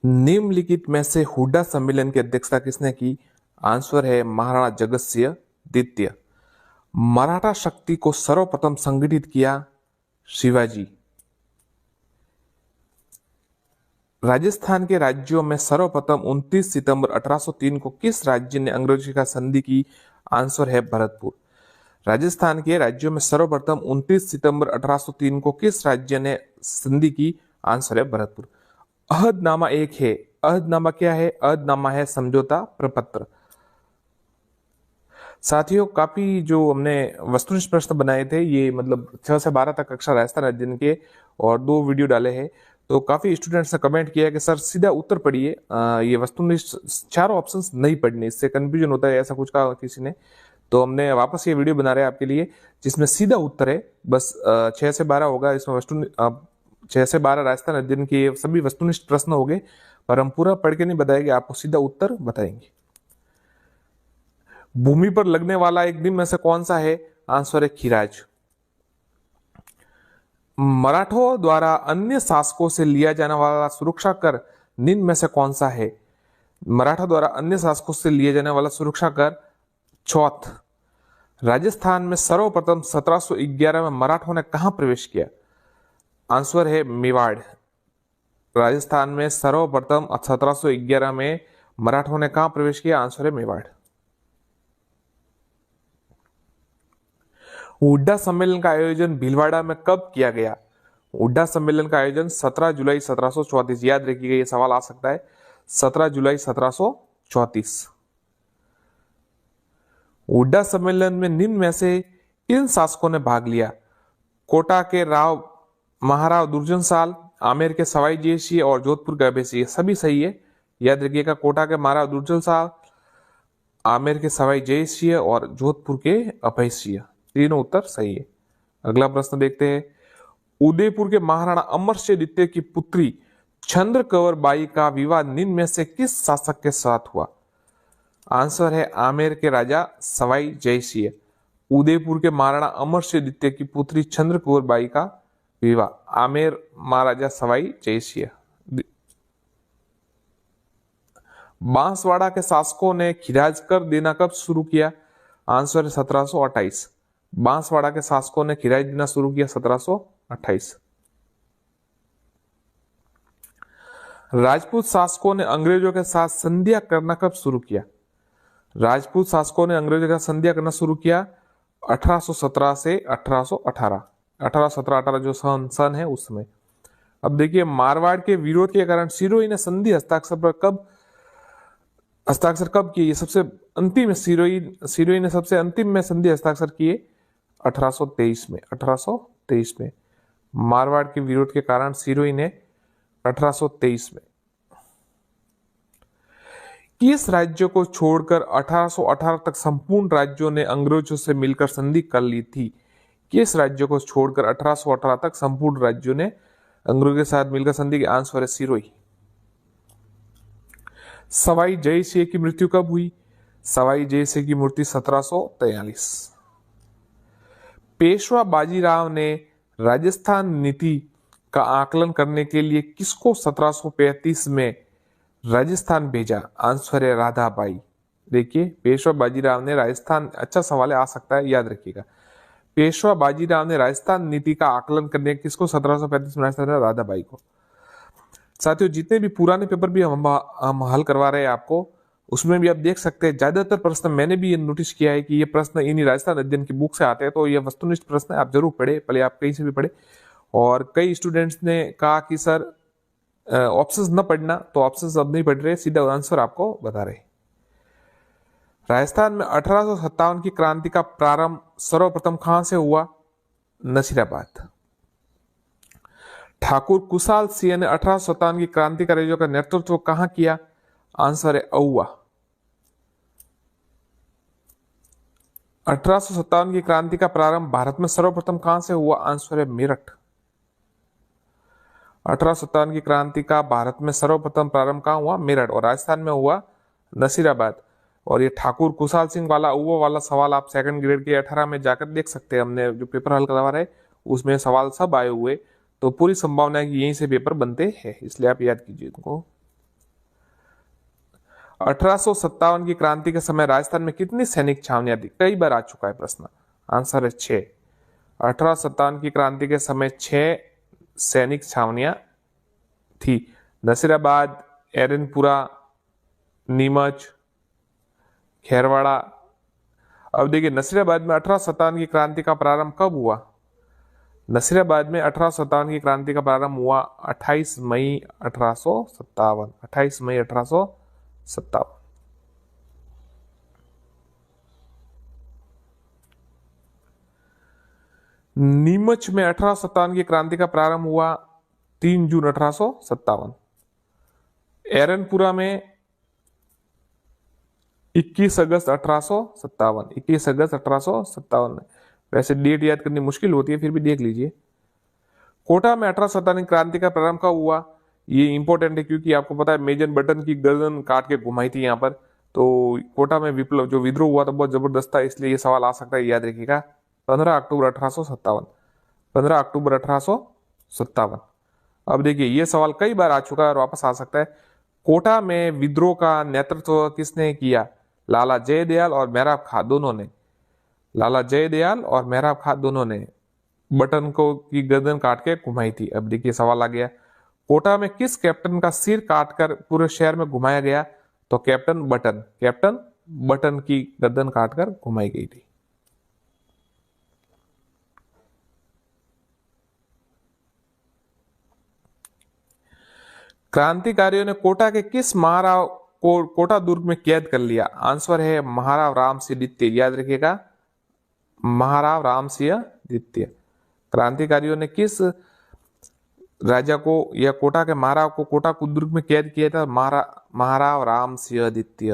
निम्नलिखित में से हुड्डा सम्मेलन की अध्यक्षता किसने की? आंसर है महाराणा जगत सिंह द्वितीय। मराठा शक्ति को सर्वप्रथम संगठित किया? शिवाजी। राजस्थान के राज्यों में सर्वप्रथम 29 सितंबर 1803 को किस राज्य ने अंग्रेजों का संधि की? आंसर है भरतपुर। राजस्थान के राज्यों में सर्वप्रथम 29 सितंबर 1803 को किस राज्य ने संधि की? आंसर है भरतपुर। अहदनामा एक है। अहदनामा क्या है? अहदनामा है समझौता प्रपत्र। साथियों, काफी जो हमने वस्तुनिष्ठ प्रश्न बनाए थे, ये मतलब 6 से 12 तक कक्षा राजस्थान अध्ययन के, और 2 वीडियो डाले हैं। तो काफी स्टूडेंट्स ने कमेंट किया कि सर सीधा उत्तर पढ़िए, ये वस्तुनिष्ठ चारों ऑप्शंस नहीं पढ़ने, इससे कंफ्यूजन होता है, ऐसा कुछ कहा किसी ने। तो हमने वापस ये वीडियो बना रहे हैं आपके लिए जिसमें सीधा उत्तर है। बस 6 से 12 होगा इसमें 6 से 12 राजस्थान अध्ययन के सभी वस्तुनिष्ठ प्रश्न हो गए, पर हम पूरा पढ़ के नहीं बताएंगे, आपको सीधा उत्तर बताएंगे। भूमि पर लगने वाला एक दिन में से कौन सा है? आंसर है खिराज। मराठों द्वारा अन्य शासकों से लिया जाने वाला सुरक्षा कर निम्न में से कौन सा है? मराठों द्वारा अन्य शासकों से लिया जाने वाला सुरक्षा कर चौथ। राजस्थान में सर्वप्रथम 1711 में मराठों ने कहां प्रवेश किया? आंसर है मेवाड़। राजस्थान में सर्वप्रथम 1711 में मराठों ने कहां प्रवेश किया? आंसर है मेवाड़। हुड्डा सम्मेलन का आयोजन भीलवाड़ा में कब किया गया? हुड्डा सम्मेलन का आयोजन 17 जुलाई 1734। याद रखिएगा, ये सवाल आ सकता है। 17 जुलाई 1734। हुड्डा सम्मेलन में निम्न में से किन शासकों ने भाग लिया? कोटा के राव महाराव दुर्जनशाल, आमेर के सवाई जयसिंह और जोधपुर के अभय सिंह। सभी सही है, याद रखिएगा। कोटा के महाराव दुर्जनशाल, आमेर के सवाई जयसिंह और जोधपुर के अभय सिंह, तीनों उत्तर सही है। अगला प्रश्न देखते हैं। उदयपुर के महाराणा अमर सिंह द्वितीय की पुत्री चंद्रकंवर बाई का विवाह निम्न में से किस शासक के साथ हुआ? आंसर है आमेर के राजा सवाई जयसिंह। उदयपुर के महाराणा अमर सिंह द्वितीय की पुत्री चंद्रकंवर बाई का विवाह आमेर महाराजा सवाई जयसिंह। बांसवाड़ा के शासकों ने खिराज कर देना कब शुरू किया? आंसर है 1728। बांसवाड़ा के शासकों ने खिराज देना शुरू किया 1728। राजपूत शासकों ने अंग्रेजों के साथ संधियां करना कब शुरू किया? राजपूत शासकों ने अंग्रेजों के साथ संधियां करना शुरू किया 1817 से 1818। 1817-18 जो सन है उस समय। अब देखिए, मारवाड़ के विरोध के कारण सिरोही ने संधि हस्ताक्षर कब किए? ये सबसे अंतिम सिरोही ने सबसे अंतिम में संधि हस्ताक्षर किए 1823 में। 1823 में मारवाड़ के विरोध के कारण सिरोही ने 1823 में। किस राज्य को छोड़कर 1818 तक संपूर्ण राज्यों ने अंग्रेजों से मिलकर संधि कर ली थी? किस राज्य को छोड़कर 1818 तक संपूर्ण राज्यों ने अंग्रेजों के साथ मिलकर संधि की? आंसर है सिरोही। सवाई जयसिंह की मृत्यु कब हुई? सवाई जयसिंह की मृत्यु 1743। पेशवा बाजीराव ने राजस्थान नीति का आकलन करने के लिए किसको 1735 में राजस्थान भेजा? आंसर है राधाबाई। देखिए, पेशवा बाजीराव ने राजस्थान, अच्छा सवाल आ सकता है, याद रखिएगा। पेशवा बाजीराव ने राजस्थान नीति का आकलन करने किसको 1735 में राजस्थान? राधाबाई को। साथियों, जितने भी पुराने पेपर भी हम हल करवा रहे हैं आपको, उसमें भी आप देख सकते हैं ज्यादातर प्रश्न, मैंने भी ये नोटिस किया है कि ये प्रश्न इन्हीं राजस्थान अध्ययन की बुक से आते हैं। तो ये वस्तुनिष्ठ प्रश्न है, आप जरूर पढ़े, भले आप कहीं से भी पढ़े। और कई स्टूडेंट्स ने कहा कि सर ऑप्शंस न पढ़ना, तो ऑप्शंस अब नहीं पढ़ रहे, सीधा आंसर आपको बता रहे। राजस्थान में 1857 की क्रांति का प्रारंभ सर्वप्रथम कहां से हुआ? नसीराबाद। ठाकुर कुशाल सिंह ने 1857 की क्रांतिकारियों का नेतृत्व कहां किया? आंसर है अहुआ। 1857 की क्रांति का प्रारंभ भारत में सर्वप्रथम कहां से हुआ? आंसर है मेरठ। 1857 की क्रांति का भारत में सर्वप्रथम प्रारंभ कहां हुआ? मेरठ। और राजस्थान में हुआ नसीराबाद। और ये ठाकुर कुशाल सिंह वाला अहुआ वाला सवाल आप सेकंड ग्रेड के 18 में जाकर देख सकते हैं। हमने जो पेपर हल करवा रहे उसमें सवाल सब आए हुए, तो पूरी संभावना है कि यहीं से पेपर बनते हैं, इसलिए आप याद कीजिए इनको। 1857 की क्रांति के समय राजस्थान में कितनी सैनिक छावनियां थी? कई बार आ चुका है प्रश्न। आंसर है 6। 1857 की क्रांति के समय 6 सैनिक छावनियां थी। नसीराबाद, एरनपुरा, नीमच, खेरवाड़ा। अब देखिए नसीराबाद में 1857 की क्रांति का प्रारंभ कब हुआ? नसीराबाद में 1857 की क्रांति का प्रारंभ हुआ 28 मई 1857। 28 मई 1857। नीमच में 1857 की क्रांति का प्रारंभ हुआ 3 जून 1857। एरनपुरा में 21 अगस्त 1857। 21 अगस्त 1857 में। वैसे डेट याद करनी मुश्किल होती है, फिर भी देख लीजिए। कोटा में 1857 की क्रांति का प्रारंभ कब हुआ? ये इंपॉर्टेंट है क्योंकि आपको पता है मेजर बटन की गर्दन काट के घुमाई थी यहाँ पर। तो कोटा में विप्लव जो विद्रोह हुआ था बहुत जबरदस्त था, इसलिए ये सवाल आ सकता है, याद रखिएगा। 15 अक्टूबर 1857। 15 अक्टूबर 1857। अब देखिए ये सवाल कई बार आ चुका है और वापस आ सकता है। कोटा में विद्रोह का नेतृत्व किसने किया? लाला जयदयाल और मेहराब खां दोनों ने। लाला जयदयाल और मेहराब खां दोनों ने बटन को की गर्दन काट के घुमाई थी। अब देखिए सवाल आ गया, कोटा में किस कैप्टन का सिर काटकर पूरे शहर में घुमाया गया? तो कैप्टन बटन। कैप्टन बटन की गर्दन काटकर घुमाई गई थी। क्रांतिकारियों ने कोटा के किस महाराव को कोटा दुर्ग में कैद कर लिया? आंसर है महाराव राम सिंह द्वितीय। याद रखिएगा, महाराव राम सिंह द्वितीय। क्रांतिकारियों ने किस राजा को या कोटा के महाराव को कोटा दुर्ग में कैद किया था? महाराव राम सिंह द्वितीय।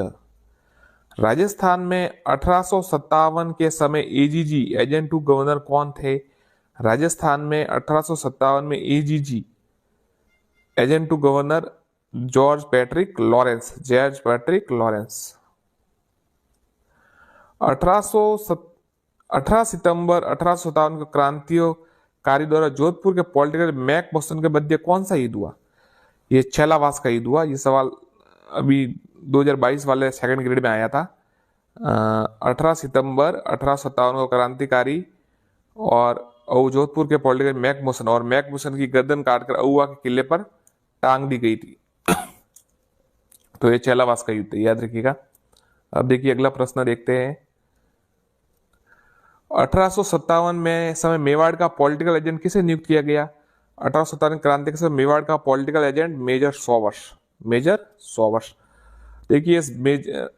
राजस्थान में 1857 के समय एजीजी एजेंट टू गवर्नर कौन थे? राजस्थान में 1857 में AGG agent to governor George Patrick Lawrence. George Patrick Lawrence. 18 सितंबर 1857 को क्रांतिकारी द्वारा जोधपुर के पॉलिटिकल मैक बॉस्टन के मध्य कौन सा युद्ध हुआ? ये छेलावास का युद्ध हुआ। ये सवाल अभी 2022 वाले सेकंड ग्रेड में आया था। 18 सितंबर 1857 को क्रांतिकारी और जोधपुर के पॉलिटिकल मैकमोसन और मैकमोसन की गर्दन काटकर अहुआ के किले पर टांग दी गई थी। तो ये छेलावास का युद्ध, याद रखिएगा। अब देखिए अगला प्रश्न देखते हैं। 1857 में समय मेवाड़ का पॉलिटिकल एजेंट किसे नियुक्त किया गया? 1857 क्रांति के समय मेवाड़ का पॉलिटिकल एजेंट मेजर सोवर्स। मेजर सोवर्स। देखिए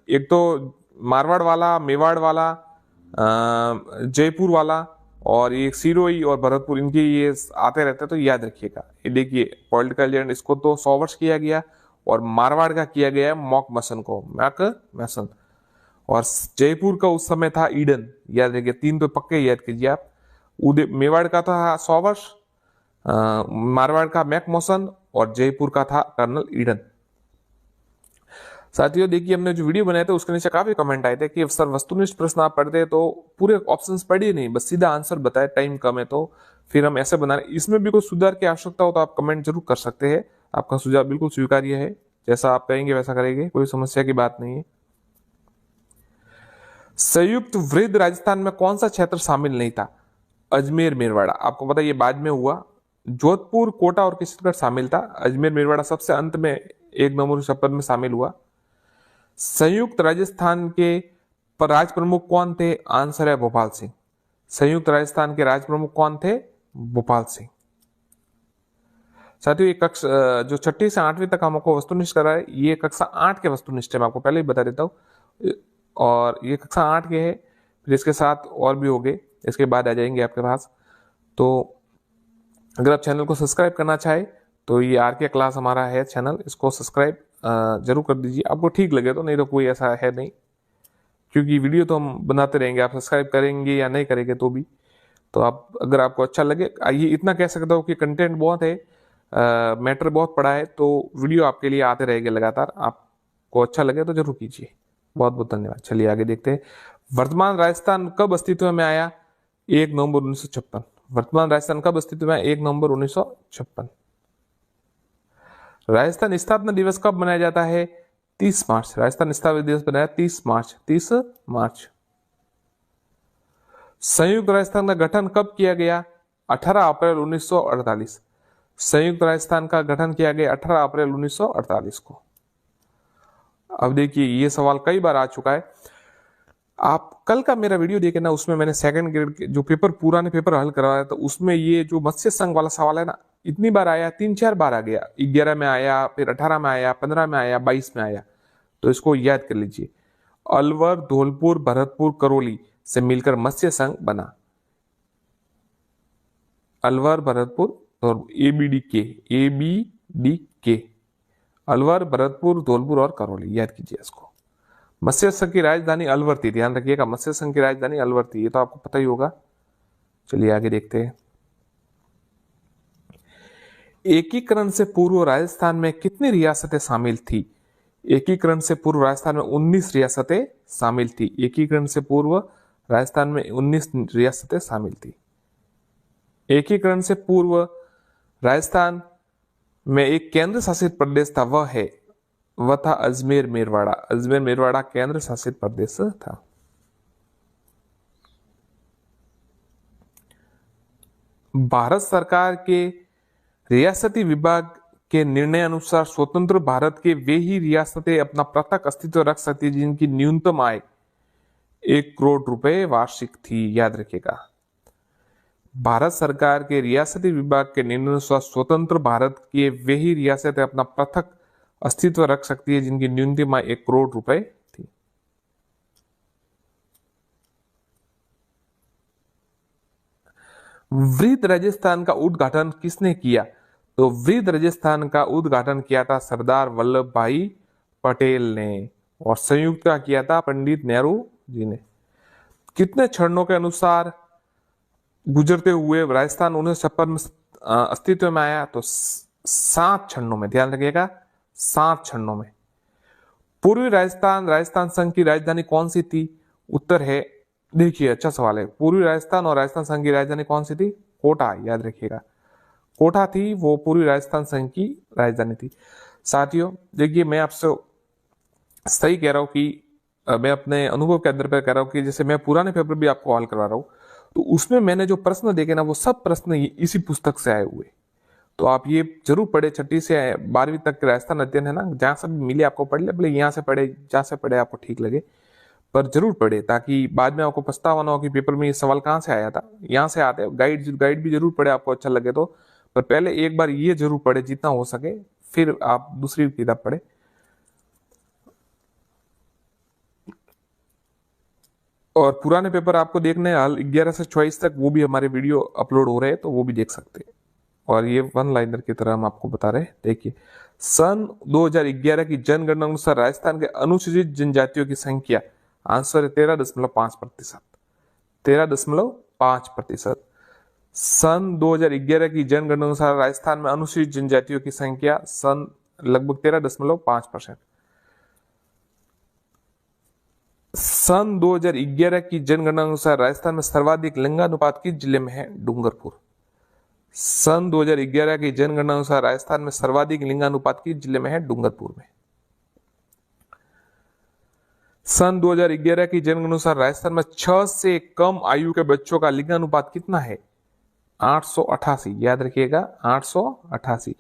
एक तो मारवाड़ वाला, मेवाड़ वाला, जयपुर वाला और ये सिरोही और भरतपुर, इनके ये आते रहते हैं, तो याद रखिएगा। ये देखिए पॉलिटिकल एजेंट इसको तो सोवर्स किया गया और मारवाड़ का किया गया मॉक मसन को, मैक मसन। और जयपुर का उस समय था ईडन। याद रखिए, 3 तो पक्के याद कीजिए आप। मेवाड़ का था सोवर्स, मारवाड़ का मैक मसन और जयपुर का था कर्नल ईडन। साथियों देखिए हमने जो वीडियो बनाया था उसके नीचे काफी कमेंट आए थे कि सर वस्तुनिष्ठ प्रश्न आप पढ़ते हैं तो पूरे ऑप्शंस पढ़िए नहीं, बस सीधा आंसर बताए, टाइम कम है तो फिर हम ऐसे बना रहे। इसमें भी कोई सुधार की आवश्यकता हो तो आप कमेंट जरूर कर सकते हैं। आपका सुझाव बिल्कुल स्वीकार्य है, जैसा आप कहेंगे वैसा करेंगे, कोई समस्या की बात नहीं है। संयुक्त वृद्ध राजस्थान में कौन सा क्षेत्र शामिल नहीं था? अजमेर मेरवाड़ा। आपको पता है ये बाद में हुआ। जोधपुर, कोटा और किशनगढ़ शामिल था। अजमेर मेरवाड़ा सबसे अंत में 1 नवंबर 1956 में शामिल हुआ। संयुक्त राजस्थान के राज प्रमुख कौन थे? आंसर है भोपाल सिंह। संयुक्त राजस्थान के राज प्रमुख कौन थे? भोपाल सिंह। साथियों ये कक्षा जो 6वीं से 8वीं तक हमको वस्तुनिष्ठ करा है, ये कक्षा 8 के वस्तुनिष्ठ है, मैं आपको पहले ही बता देता हूँ। और ये कक्षा 8 के है, फिर इसके साथ और भी हो गए, इसके बाद आ जाएंगे आपके पास। तो अगर आप चैनल को सब्सक्राइब करना चाहे तो ये आरके क्लास हमारा है चैनल, इसको सब्सक्राइब जरूर कर दीजिए। आपको ठीक लगे तो, नहीं तो कोई ऐसा है नहीं, क्योंकि वीडियो तो हम बनाते रहेंगे, आप सब्सक्राइब करेंगे या नहीं करेंगे तो भी। तो आप अगर आपको अच्छा लगे, ये इतना कह सकता हूँ कि कंटेंट बहुत है, मैटर बहुत पड़ा है, तो वीडियो आपके लिए आते रहेंगे लगातार। आपको अच्छा लगे तो जरूर कीजिए। बहुत बहुत धन्यवाद। चलिए आगे देखते हैं। वर्तमान राजस्थान कब अस्तित्व में आया? 1 नवंबर 1956। वर्तमान राजस्थान कब अस्तित्व में आया? 1 नवंबर 1956। राजस्थान स्थापना दिवस कब मनाया जाता है? 30 मार्च। राजस्थान स्थापना दिवस बनाया 30 मार्च, 30 मार्च। संयुक्त राजस्थान का गठन कब किया गया? 18 अप्रैल 1948। संयुक्त राजस्थान का गठन किया गया 18 अप्रैल 1948 को। अब देखिए ये सवाल कई बार आ चुका है। आप कल का मेरा वीडियो देखे ना, उसमें मैंने सेकंड ग्रेड के जो पेपर पुराने पेपर हल करवाया था, उसमें ये जो मत्स्य संघ वाला सवाल है ना, इतनी बार आया, 3-4 बार आ गया। 11 में आया, फिर 18 में आया, 15 में आया, 22 में आया। तो इसको याद कर लीजिए। अलवर, धौलपुर, भरतपुर, करौली से मिलकर मत्स्य संघ बना। अलवर, भरतपुर और ABDK, अलवर, भरतपुर, धौलपुर और करौली, याद कीजिए इसको। मत्स्य संघ की राजधानी अलवर थी, ध्यान रखिएगा, मत्स्य संघ की राजधानी अलवर थी, ये तो आपको पता ही होगा। चलिए आगे देखते हैं। एकीकरण से पूर्व राजस्थान में कितनी रियासतें शामिल थी? एकीकरण से पूर्व राजस्थान में 19 रियासतें शामिल थी। एकीकरण से पूर्व राजस्थान में 19 रियासतें शामिल थी। एकीकरण से पूर्व राजस्थान में एक केंद्र शासित प्रदेश था, वह था अजमेर मेरवाड़ा। अजमेर मेरवाड़ा केंद्र शासित प्रदेश था। भारत सरकार के रियासती विभाग के निर्णय अनुसार स्वतंत्र भारत के वे ही रियासतें अपना पृथक अस्तित्व रख सकती जिनकी न्यूनतम आय 1 करोड़ रुपए वार्षिक थी, याद रखिएगा। भारत सरकार के रियासती विभाग के निर्णय अनुसार स्वतंत्र भारत के वे ही रियासतें अपना पृथक अस्तित्व रख सकती है जिनकी न्यूनतम आय 1 करोड़ रुपए थी। वृहद राजस्थान का उद्घाटन किसने किया? तो वृहद राजस्थान का उद्घाटन किया था सरदार वल्लभ भाई पटेल ने, और संयुक्त का किया था पंडित नेहरू जी ने। कितने चरणों के अनुसार गुजरते हुए राजस्थान 1956 में अस्तित्व में आया? तो 7 चरणों में, ध्यान रखिएगा, 7 चरणों में। पूर्वी राजस्थान संघ की राजधानी कौन सी थी? उत्तर है, देखिए अच्छा सवाल है, पूर्वी राजस्थान और राजस्थान संघ की राजधानी कौन सी थी? कोटा, याद रखिएगा, कोटा थी, वो पूर्वी राजस्थान संघ की राजधानी थी। साथियों देखिए, मैं आपसे सही कह रहा हूं कि मैं अपने अनुभव के अंदर पे कह रहा हूं कि जैसे मैं पुराने पेपर भी आपको हल करवा रहा हूं, तो उसमें मैंने जो प्रश्न देखे ना, वो सब प्रश्न इसी पुस्तक से आए हुए। तो आप ये जरूर पढ़े, 6ठी से 12वीं तक के राजस्थान अध्ययन है ना, जहां से भी मिले आपको पढ़ ले, भले यहाँ से पढ़े, जहां से पढ़े आपको ठीक लगे, पर जरूर पढ़े, ताकि बाद में आपको पछतावा ना हो कि पेपर में ये सवाल कहाँ से आया था। यहाँ से आते गाइड भी जरूर पढ़े, आपको अच्छा लगे तो, पर पहले एक बार ये जरूर पढ़े जितना हो सके, फिर आप दूसरी किताब पढ़े। और पुराने पेपर आपको देखने हाल 11 से 24 तक, वो भी हमारे वीडियो अपलोड हो रहे हैं, तो वो भी देख सकते हैं। और ये वन लाइनर की तरह हम आपको बता रहे हैं। देखिए, सन 2011 की जनगणना अनुसार राजस्थान के अनुसूचित जनजातियों की संख्या, आंसर है 13.5%। 13.5%। सन 2011 की जनगणना अनुसार राजस्थान में अनुसूचित जनजातियों की संख्या सन लगभग 13.5%। सन 2011 की जनगणना अनुसार राजस्थान में सर्वाधिक लिंगानुपात किस जिले में है? डूंगरपुर। सन 2011 की जनगणना अनुसार राजस्थान में सर्वाधिक लिंगानुपात किस जिले में है? डूंगरपुर में। सन 2011 की जनगणना अनुसार राजस्थान में 6 से कम आयु के बच्चों का लिंगानुपात कितना है? 888, याद रखिएगा, 888।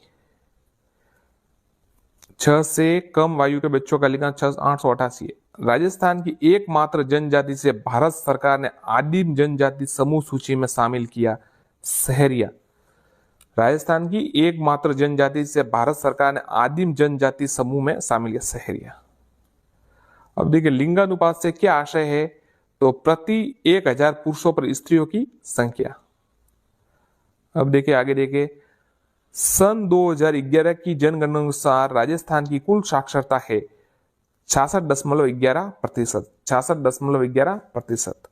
6 से कम आयु के बच्चों का लिंगानुपात 888 है। राजस्थान की एकमात्र जनजाति से भारत सरकार ने आदिम जनजाति समूह सूची में शामिल किया, सहरिया। राजस्थान की एकमात्र जनजाति से भारत सरकार ने आदिम जनजाति समूह में शामिल किया, सहरिया। अब देखिए, लिंगानुपात से क्या आशय है? तो प्रति 1000 पुरुषों पर स्त्रियों की संख्या। अब देखिए आगे देखिए, सन 2011 की जनगणना अनुसार राजस्थान की कुल साक्षरता है 66.11%। 66.11%।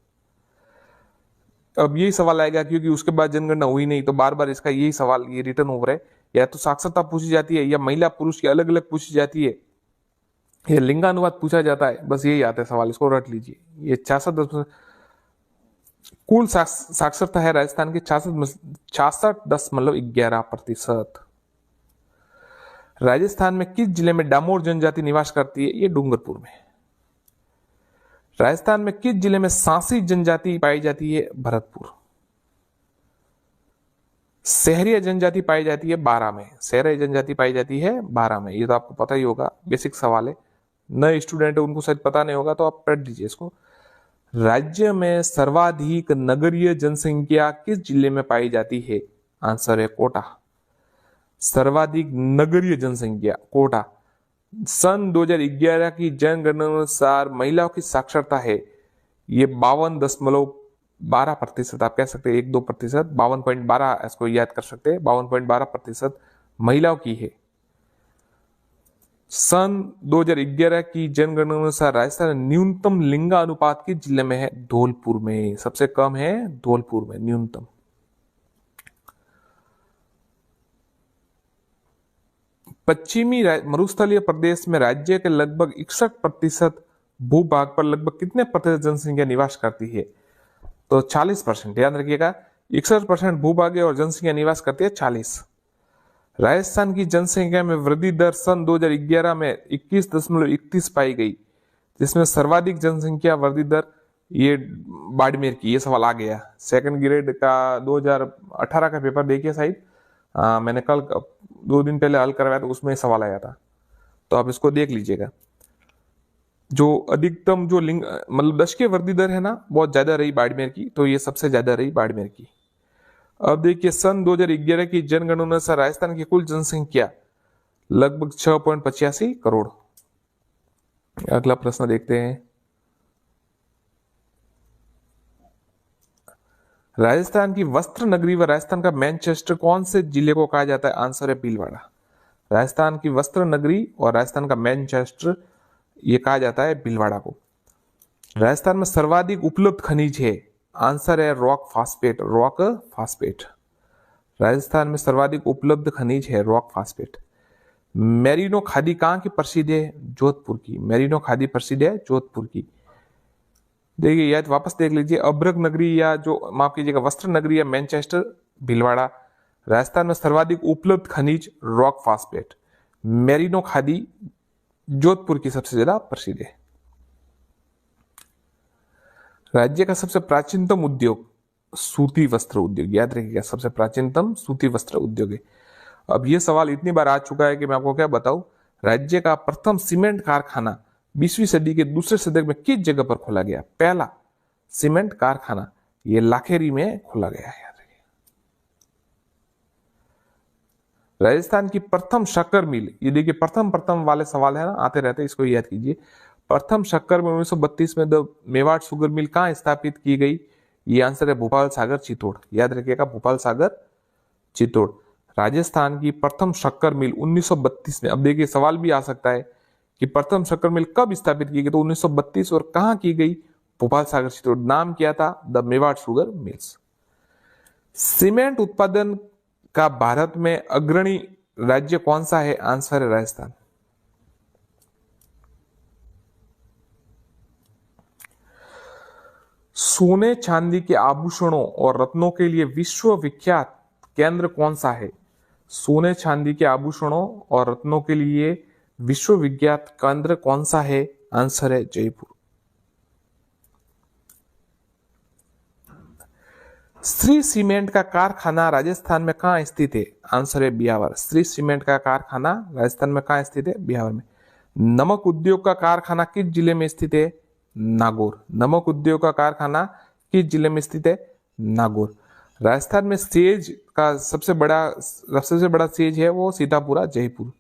अब यही सवाल आएगा, क्योंकि उसके बाद जनगणना हुई नहीं, तो बार बार इसका यही सवाल ये रिटर्न हो रहा है, या तो साक्षरता पूछी जाती है, या महिला पुरुष की अलग अलग पूछी जाती है, या लिंगानुपात पूछा जाता है, बस यही आता है सवाल, इसको रट लीजिए। ये 66 कुल साक्षरता है राजस्थान की 66.11%। राजस्थान में किस जिले में डामोर जनजाति निवास करती है? ये डूंगरपुर में। राजस्थान में किस जिले में सांसी जनजाति पाई जाती है? भरतपुर। सहरिया जनजाति पाई जाती है बारां में। सहरिया जनजाति पाई जाती है बारां में। ये तो आपको पता ही होगा, बेसिक सवाल है। नए स्टूडेंट है उनको शायद पता नहीं होगा, तो आप पढ़ लीजिए इसको। राज्य में सर्वाधिक नगरीय जनसंख्या किस जिले में पाई जाती है? आंसर है कोटा। सर्वाधिक नगरीय जनसंख्या कोटा। सन 2011 की जनगणना अनुसार महिलाओं की साक्षरता है ये 52.12%। आप कह सकते हैं 1-2%, 52.12 इसको याद कर सकते हैं। 52.12% महिलाओं की है। सन 2011 की जनगणना अनुसार राजस्थान में न्यूनतम लिंगानुपात किस जिले में है? धौलपुर में। सबसे कम है धौलपुर में न्यूनतम। पश्चिमी मरुस्थलीय प्रदेश में राज्य के लगभग 61% भूभाग पर लगभग कितने प्रतिशत जनसंख्या निवास करती है? तो 40%। याद रखिएगा, 61% भूभाग और जनसंख्या निवास करती है 40। राजस्थान की जनसंख्या में वृद्धि दर सन 2011 में 21.31 पाई गई, जिसमें सर्वाधिक जनसंख्या वृद्धि दर ये बाड़मेर की। ये सवाल आ गया सेकंड ग्रेड का 2018 का पेपर देखिए शायद, मैंने कल 2 दिन पहले हल करवाया तो उसमें सवाल आया था, तो आप इसको देख लीजिएगा। जो अधिकतम जो लिंग मतलब 10 की वृद्धि दर है ना, बहुत ज्यादा रही बाड़मेर की, तो ये सबसे ज्यादा रही बाड़मेर की। अब देखिए सन 2011 की जनगणना अनुसार राजस्थान की कुल जनसंख्या लगभग 6.85 करोड़। अगला प्रश्न देखते हैं। राजस्थान की वस्त्र नगरी व राजस्थान का मैनचेस्टर कौन से जिले को कहा जाता है? आंसर है भीलवाड़ा। राजस्थान की वस्त्र नगरी और राजस्थान का मैनचेस्टर ये कहा जाता है भीलवाड़ा को। राजस्थान में सर्वाधिक उपलब्ध खनिज है? आंसर है rock phosphate. Rock phosphate. Rajasthan में सर्वाधिक उपलब्ध खनिज है रॉक फास्फेट। मेरिनो खादी कहाँ की प्रसिद्ध है? जोधपुर की। मेरिनो खादी प्रसिद्ध है जोधपुर की। देखिए याद वापस देख लीजिए, अभ्रक नगरी या जो माफ कीजिएगा वस्त्र नगरी या मैनचेस्टर भीलवाड़ा। राजस्थान में सर्वाधिक उपलब्ध खनिज rock phosphate. Merino khadi Jodhpur की सबसे ज्यादा प्रसिद्ध है। राज्य का सबसे प्राचीनतम उद्योग सूती वस्त्र उद्योग। याद रखिएगा, सबसे प्राचीनतम सूती वस्त्र उद्योग है। अब यह सवाल इतनी बार आ चुका है कि मैं आपको क्या बताऊं। राज्य का प्रथम सीमेंट कारखाना 20वीं सदी के दूसरे शतक में किस जगह पर खोला गया? पहला सीमेंट कारखाना ये लाखेरी में खोला गया है। राजस्थान की प्रथम शक्कर मिल, ये देखिए प्रथम वाले सवाल है ना, आते रहते, इसको याद कीजिए। प्रथम शक्कर मिल 1932 में द मेवाड़ शुगर मिल कहाँ स्थापित की गई? ये आंसर है भोपाल सागर चित्तौड़। याद रखिएगा भोपाल सागर चित्तौड़। राजस्थान की प्रथम शक्कर मिल 1932 में। अब देखिए सवाल भी आ सकता है कि प्रथम शक्कर मिल कब स्थापित की गई? तो 1932। और कहाँ की गई? भोपाल सागर चित्तौड़। नाम क्या था? The Mewar sugar mills. Cement उत्पादन का भारत में अग्रणी राज्य कौन सा है? आंसर है राजस्थान। सोने चांदी के आभूषणों और रत्नों के लिए विश्वविख्यात केंद्र कौन सा है? सोने चांदी के आभूषणों और रत्नों के लिए विश्वविख्यात केंद्र कौन सा है? आंसर है जयपुर। श्री सीमेंट का कारखाना राजस्थान में कहाँ स्थित है? आंसर है ब्यावर। श्री सीमेंट का कारखाना राजस्थान में कहाँ स्थित है? ब्यावर में। नमक उद्योग का कारखाना किस जिले में स्थित है? नागौर। नमक उद्योग का कारखाना किस जिले में स्थित है? नागौर। राजस्थान में सेज का सबसे बड़ा सेज है वो सीतापुरा जयपुर।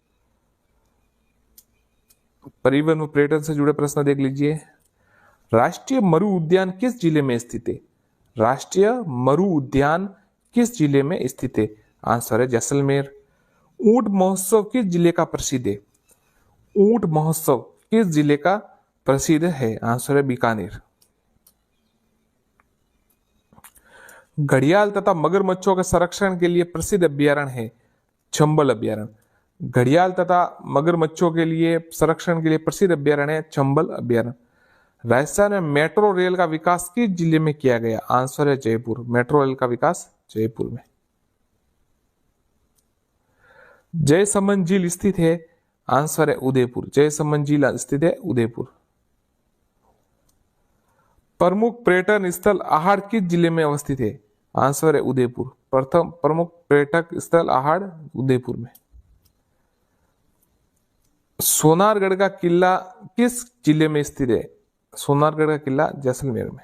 परिवहन व पर्यटन से जुड़े प्रश्न देख लीजिए। राष्ट्रीय मरु उद्यान किस जिले में स्थित है? राष्ट्रीय मरु उद्यान किस जिले में स्थित है? आंसर है जैसलमेर। ऊंट महोत्सव किस जिले का प्रसिद्ध है? ऊंट महोत्सव किस जिले का प्रसिद्ध है? आंसर है बीकानेर। घड़ियाल तथा मगरमच्छों के संरक्षण के लिए प्रसिद्ध अभ्यारण्य है चंबल अभ्यारण्य। घड़ियाल तथा मगरमच्छों के लिए संरक्षण के लिए प्रसिद्ध अभ्यारण्य है चंबल अभ्यारण्य। राजस्थान में मेट्रो रेल का विकास किस जिले में किया गया? आंसर है जयपुर। मेट्रो रेल का विकास जयपुर में। जयसमन झील स्थित है, आंसर है उदयपुर। जयसमन झील स्थित है उदयपुर। प्रमुख पर्यटन स्थल आहड़ किस जिले में अवस्थित है, आंसर है उदयपुर। प्रथम प्रमुख पर्यटक स्थल आहड़ उदयपुर में। सोनारगढ़ का किला किस जिले में स्थित है, सोनारगढ़ का किला जैसलमेर में।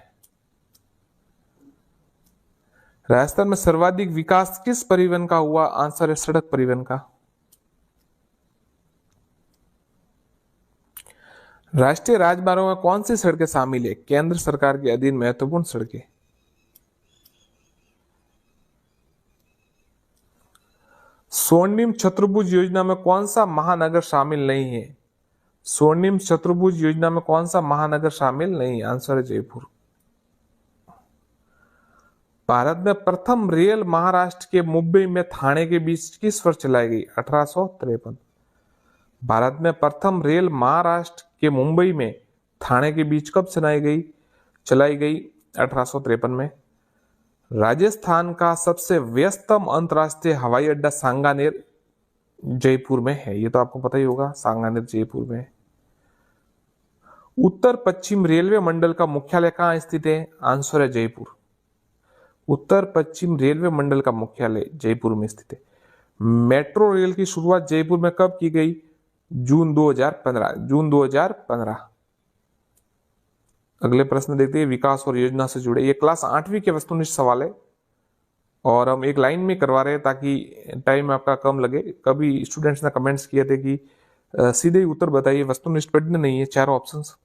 राजस्थान में सर्वाधिक विकास किस परिवहन का हुआ, आंसर है सड़क परिवहन का। राष्ट्रीय राजमार्गों में कौन सी सड़कें शामिल है, केंद्र सरकार के अधीन महत्वपूर्ण सड़कें। स्वर्णिम चतुर्भुज योजना में कौन सा महानगर शामिल नहीं है, स्वर्णिम चतुर्भुज योजना में कौन सा महानगर शामिल नहीं है, आंसर है जयपुर। भारत में प्रथम रेल महाराष्ट्र के मुंबई में थाने के बीच किस वर्ष चलाई गई, 1853। भारत में प्रथम रेल महाराष्ट्र के मुंबई में थाने के बीच कब चलाई गई 1853 में। राजस्थान का सबसे व्यस्तम अंतरराष्ट्रीय हवाई अड्डा सांगानेर जयपुर में है, ये तो आपको पता ही होगा, सांगानेर जयपुर में है। उत्तर पश्चिम रेलवे मंडल का मुख्यालय कहां स्थित है, आंसर है जयपुर। उत्तर पश्चिम रेलवे मंडल का मुख्यालय जयपुर में स्थित है। मेट्रो रेल की शुरुआत जयपुर में कब की गई, जून 2015। अगले प्रश्न देखते हैं विकास और योजना से जुड़े, ये क्लास 8वीं के वस्तुनिष्ठ सवाल है और हम एक लाइन में करवा रहे हैं ताकि टाइम आपका कम लगे। कभी स्टूडेंट्स ने कमेंट्स किए थे कि सीधे ही उत्तर बताइए, वस्तुनिष्ठ पढ़ने नहीं है, चारों ऑप्शंस।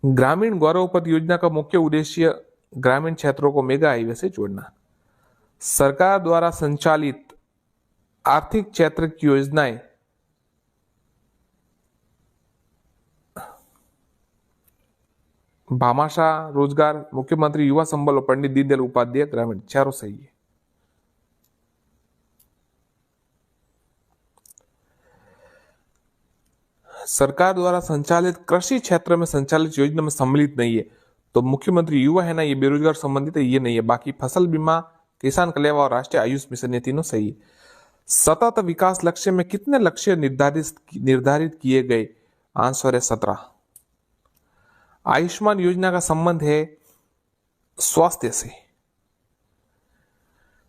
ग्रामीण गौरव पथ योजना का मुख्य उद्देश्य ग्रामीण क्षेत्रों को मेगा हाईवे से जोड़ना। सरकार द्वारा संचालित आर्थिक क्षेत्र की योजनाएं भामाशाह रोजगार, मुख्यमंत्री युवा संबल और पंडित दीनदयाल उपाध्याय ग्रामीण, चारों सही है। सरकार द्वारा संचालित कृषि क्षेत्र में संचालित योजना में सम्मिलित नहीं है, तो मुख्यमंत्री युवा है ना, ये बेरोजगार संबंधित है, ये नहीं है। बाकी फसल बीमा, किसान कल्याण और राष्ट्रीय आयुष मिशन, ये तीनों सही है। सतत विकास लक्ष्य में कितने लक्ष्य निर्धारित किए गए, आंसर है 17। आयुष्मान योजना का संबंध है स्वास्थ्य से।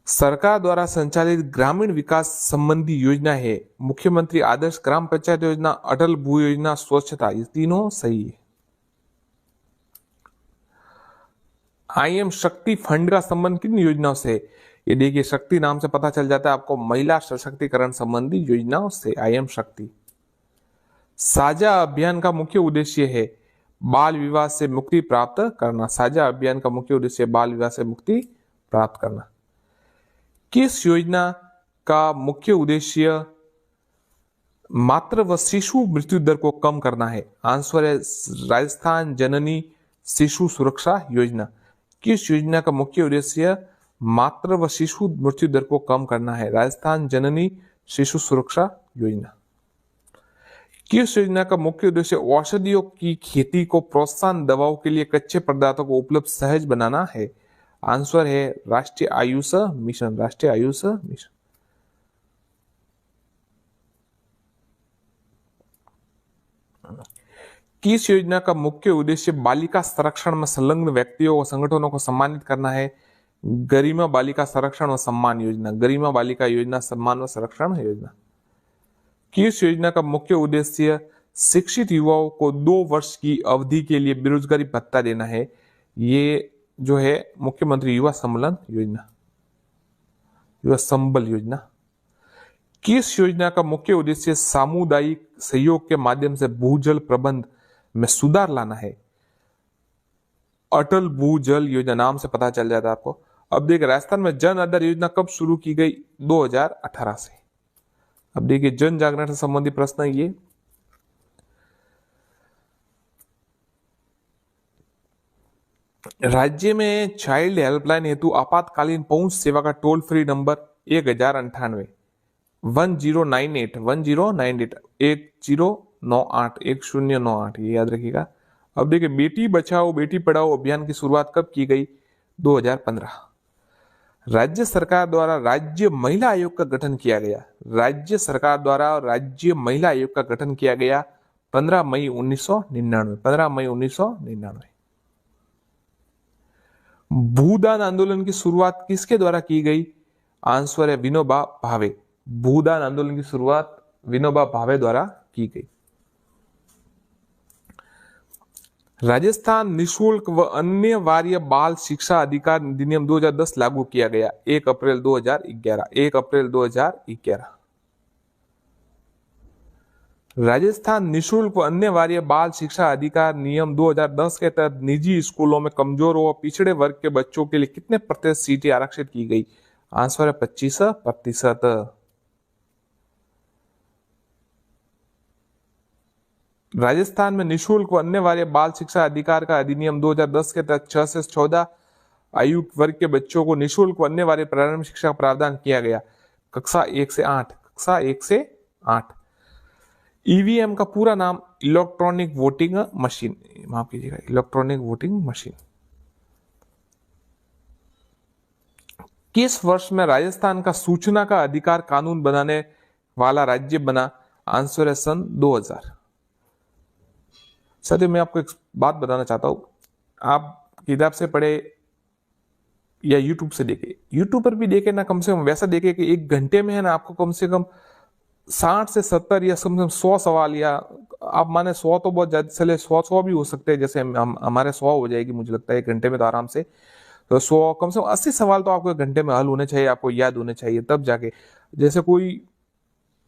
सरकार द्वारा संचालित ग्रामीण विकास संबंधी योजना है मुख्यमंत्री आदर्श ग्राम पंचायत योजना, अटल भू योजना, स्वच्छता, ये तीनों सही है। आईएम शक्ति फंड का संबंध किन योजनाओं से, ये देखिए शक्ति नाम से पता चल जाता है आपको, महिला सशक्तिकरण संबंधी योजनाओं से आईएम शक्ति। साझा अभियान का मुख्य उद्देश्य है बाल विवाह से मुक्ति प्राप्त करना। साझा अभियान का मुख्य उद्देश्य बाल विवाह से मुक्ति प्राप्त करना। किस योजना का मुख्य उद्देश्य मातृ व शिशु मृत्यु दर को कम करना है, आंसर है राजस्थान जननी शिशु सुरक्षा योजना। किस योजना का मुख्य उद्देश्य मातृ व शिशु मृत्यु दर को कम करना है, राजस्थान जननी शिशु सुरक्षा योजना। किस योजना का मुख्य उद्देश्य औषधियों की खेती को प्रोत्साहन, दवाओं के लिए कच्चे पदार्थों को उपलब्ध सहज बनाना है, आंसर है राष्ट्रीय आयुष मिशन, राष्ट्रीय आयुष मिशन। किस योजना का मुख्य उद्देश्य बालिका संरक्षण में संलग्न व्यक्तियों और संगठनों को सम्मानित करना है, गरिमा बालिका संरक्षण व सम्मान योजना, गरिमा बालिका योजना, सम्मान व संरक्षण योजना। किस योजना का मुख्य उद्देश्य शिक्षित युवाओं को 2 वर्ष की अवधि के लिए बेरोजगारी भत्ता देना है, ये जो है मुख्यमंत्री युवा सम्मेलन योजना, युवा संबल योजना। किस योजना का मुख्य उद्देश्य सामुदायिक सहयोग के माध्यम से भूजल प्रबंध में सुधार लाना है, अटल भूजल योजना, नाम से पता चल जाता है आपको। अब देखिए राजस्थान में जन आधार योजना कब शुरू की गई, 2018 से। अब देखिए जन जागरण से संबंधित प्रश्न है ये। राज्य में चाइल्ड हेल्पलाइन हेतु आपातकालीन पहुंच सेवा का टोल फ्री नंबर 1098 1098 1098 ये याद रखिएगा। अब देखिए बेटी बचाओ बेटी पढ़ाओ अभियान की शुरुआत कब की गई, 2015। राज्य सरकार द्वारा राज्य महिला आयोग का गठन किया गया। राज्य सरकार द्वारा राज्य महिला आयोग का गठन किया गया 15 मई 1999। 15 मई 1999। भूदान आंदोलन की शुरुआत किसके द्वारा की गई? आंसर है विनोबा भावे। भूदान आंदोलन की शुरुआत विनोबा भावे द्वारा की गई। राजस्थान निशुल्क व अनिवार्य बाल शिक्षा अधिकार अधिनियम 2010 लागू किया गया 1 अप्रैल 2011। 1 अप्रैल 2011। राजस्थान निशुल्क व अनिवार्य बाल शिक्षा अधिकार नियम 2010 के तहत निजी स्कूलों में कमजोर व पिछड़े वर्ग के बच्चों के लिए कितने प्रतिशत सीटें आरक्षित की गई? आंसर है 25%। राजस्थान में निशुल्क व अनिवार्य बाल शिक्षा अधिकार का अधिनियम 2010 के तहत 6 से 14 आयु वर्ग के बच्चों को निशुल्क व अनिवार्य प्रारंभिक शिक्षा का प्रावधान किया गया कक्षा 1 से 8। कक्षा 1 से 8। ईवीएम का पूरा नाम इलेक्ट्रॉनिक वोटिंग मशीन, माफ कीजिएगा, इलेक्ट्रॉनिक वोटिंग मशीन। किस वर्ष में राजस्थान का सूचना का अधिकार कानून बनाने वाला राज्य बना? आंसर है सन 2000। सर मैं आपको एक बात बताना चाहता हूं, आप किताब से पढ़े या यूट्यूब से देखे, यूट्यूब पर भी देखे ना, कम से कम वैसा देखे कि 1 घंटे में है ना आपको कम से कम 60 से 70 या कम से कम 100 सवाल, या आप माने 100 तो बहुत ज्यादा चले, 100 भी हो सकते हैं, जैसे हमारे 100 हो जाएगी मुझे लगता है 1 घंटे में तो आराम से। तो 100 कम से कम 80 सवाल तो आपको 1 घंटे में हल होने चाहिए, आपको याद होने चाहिए, तब जाके। जैसे कोई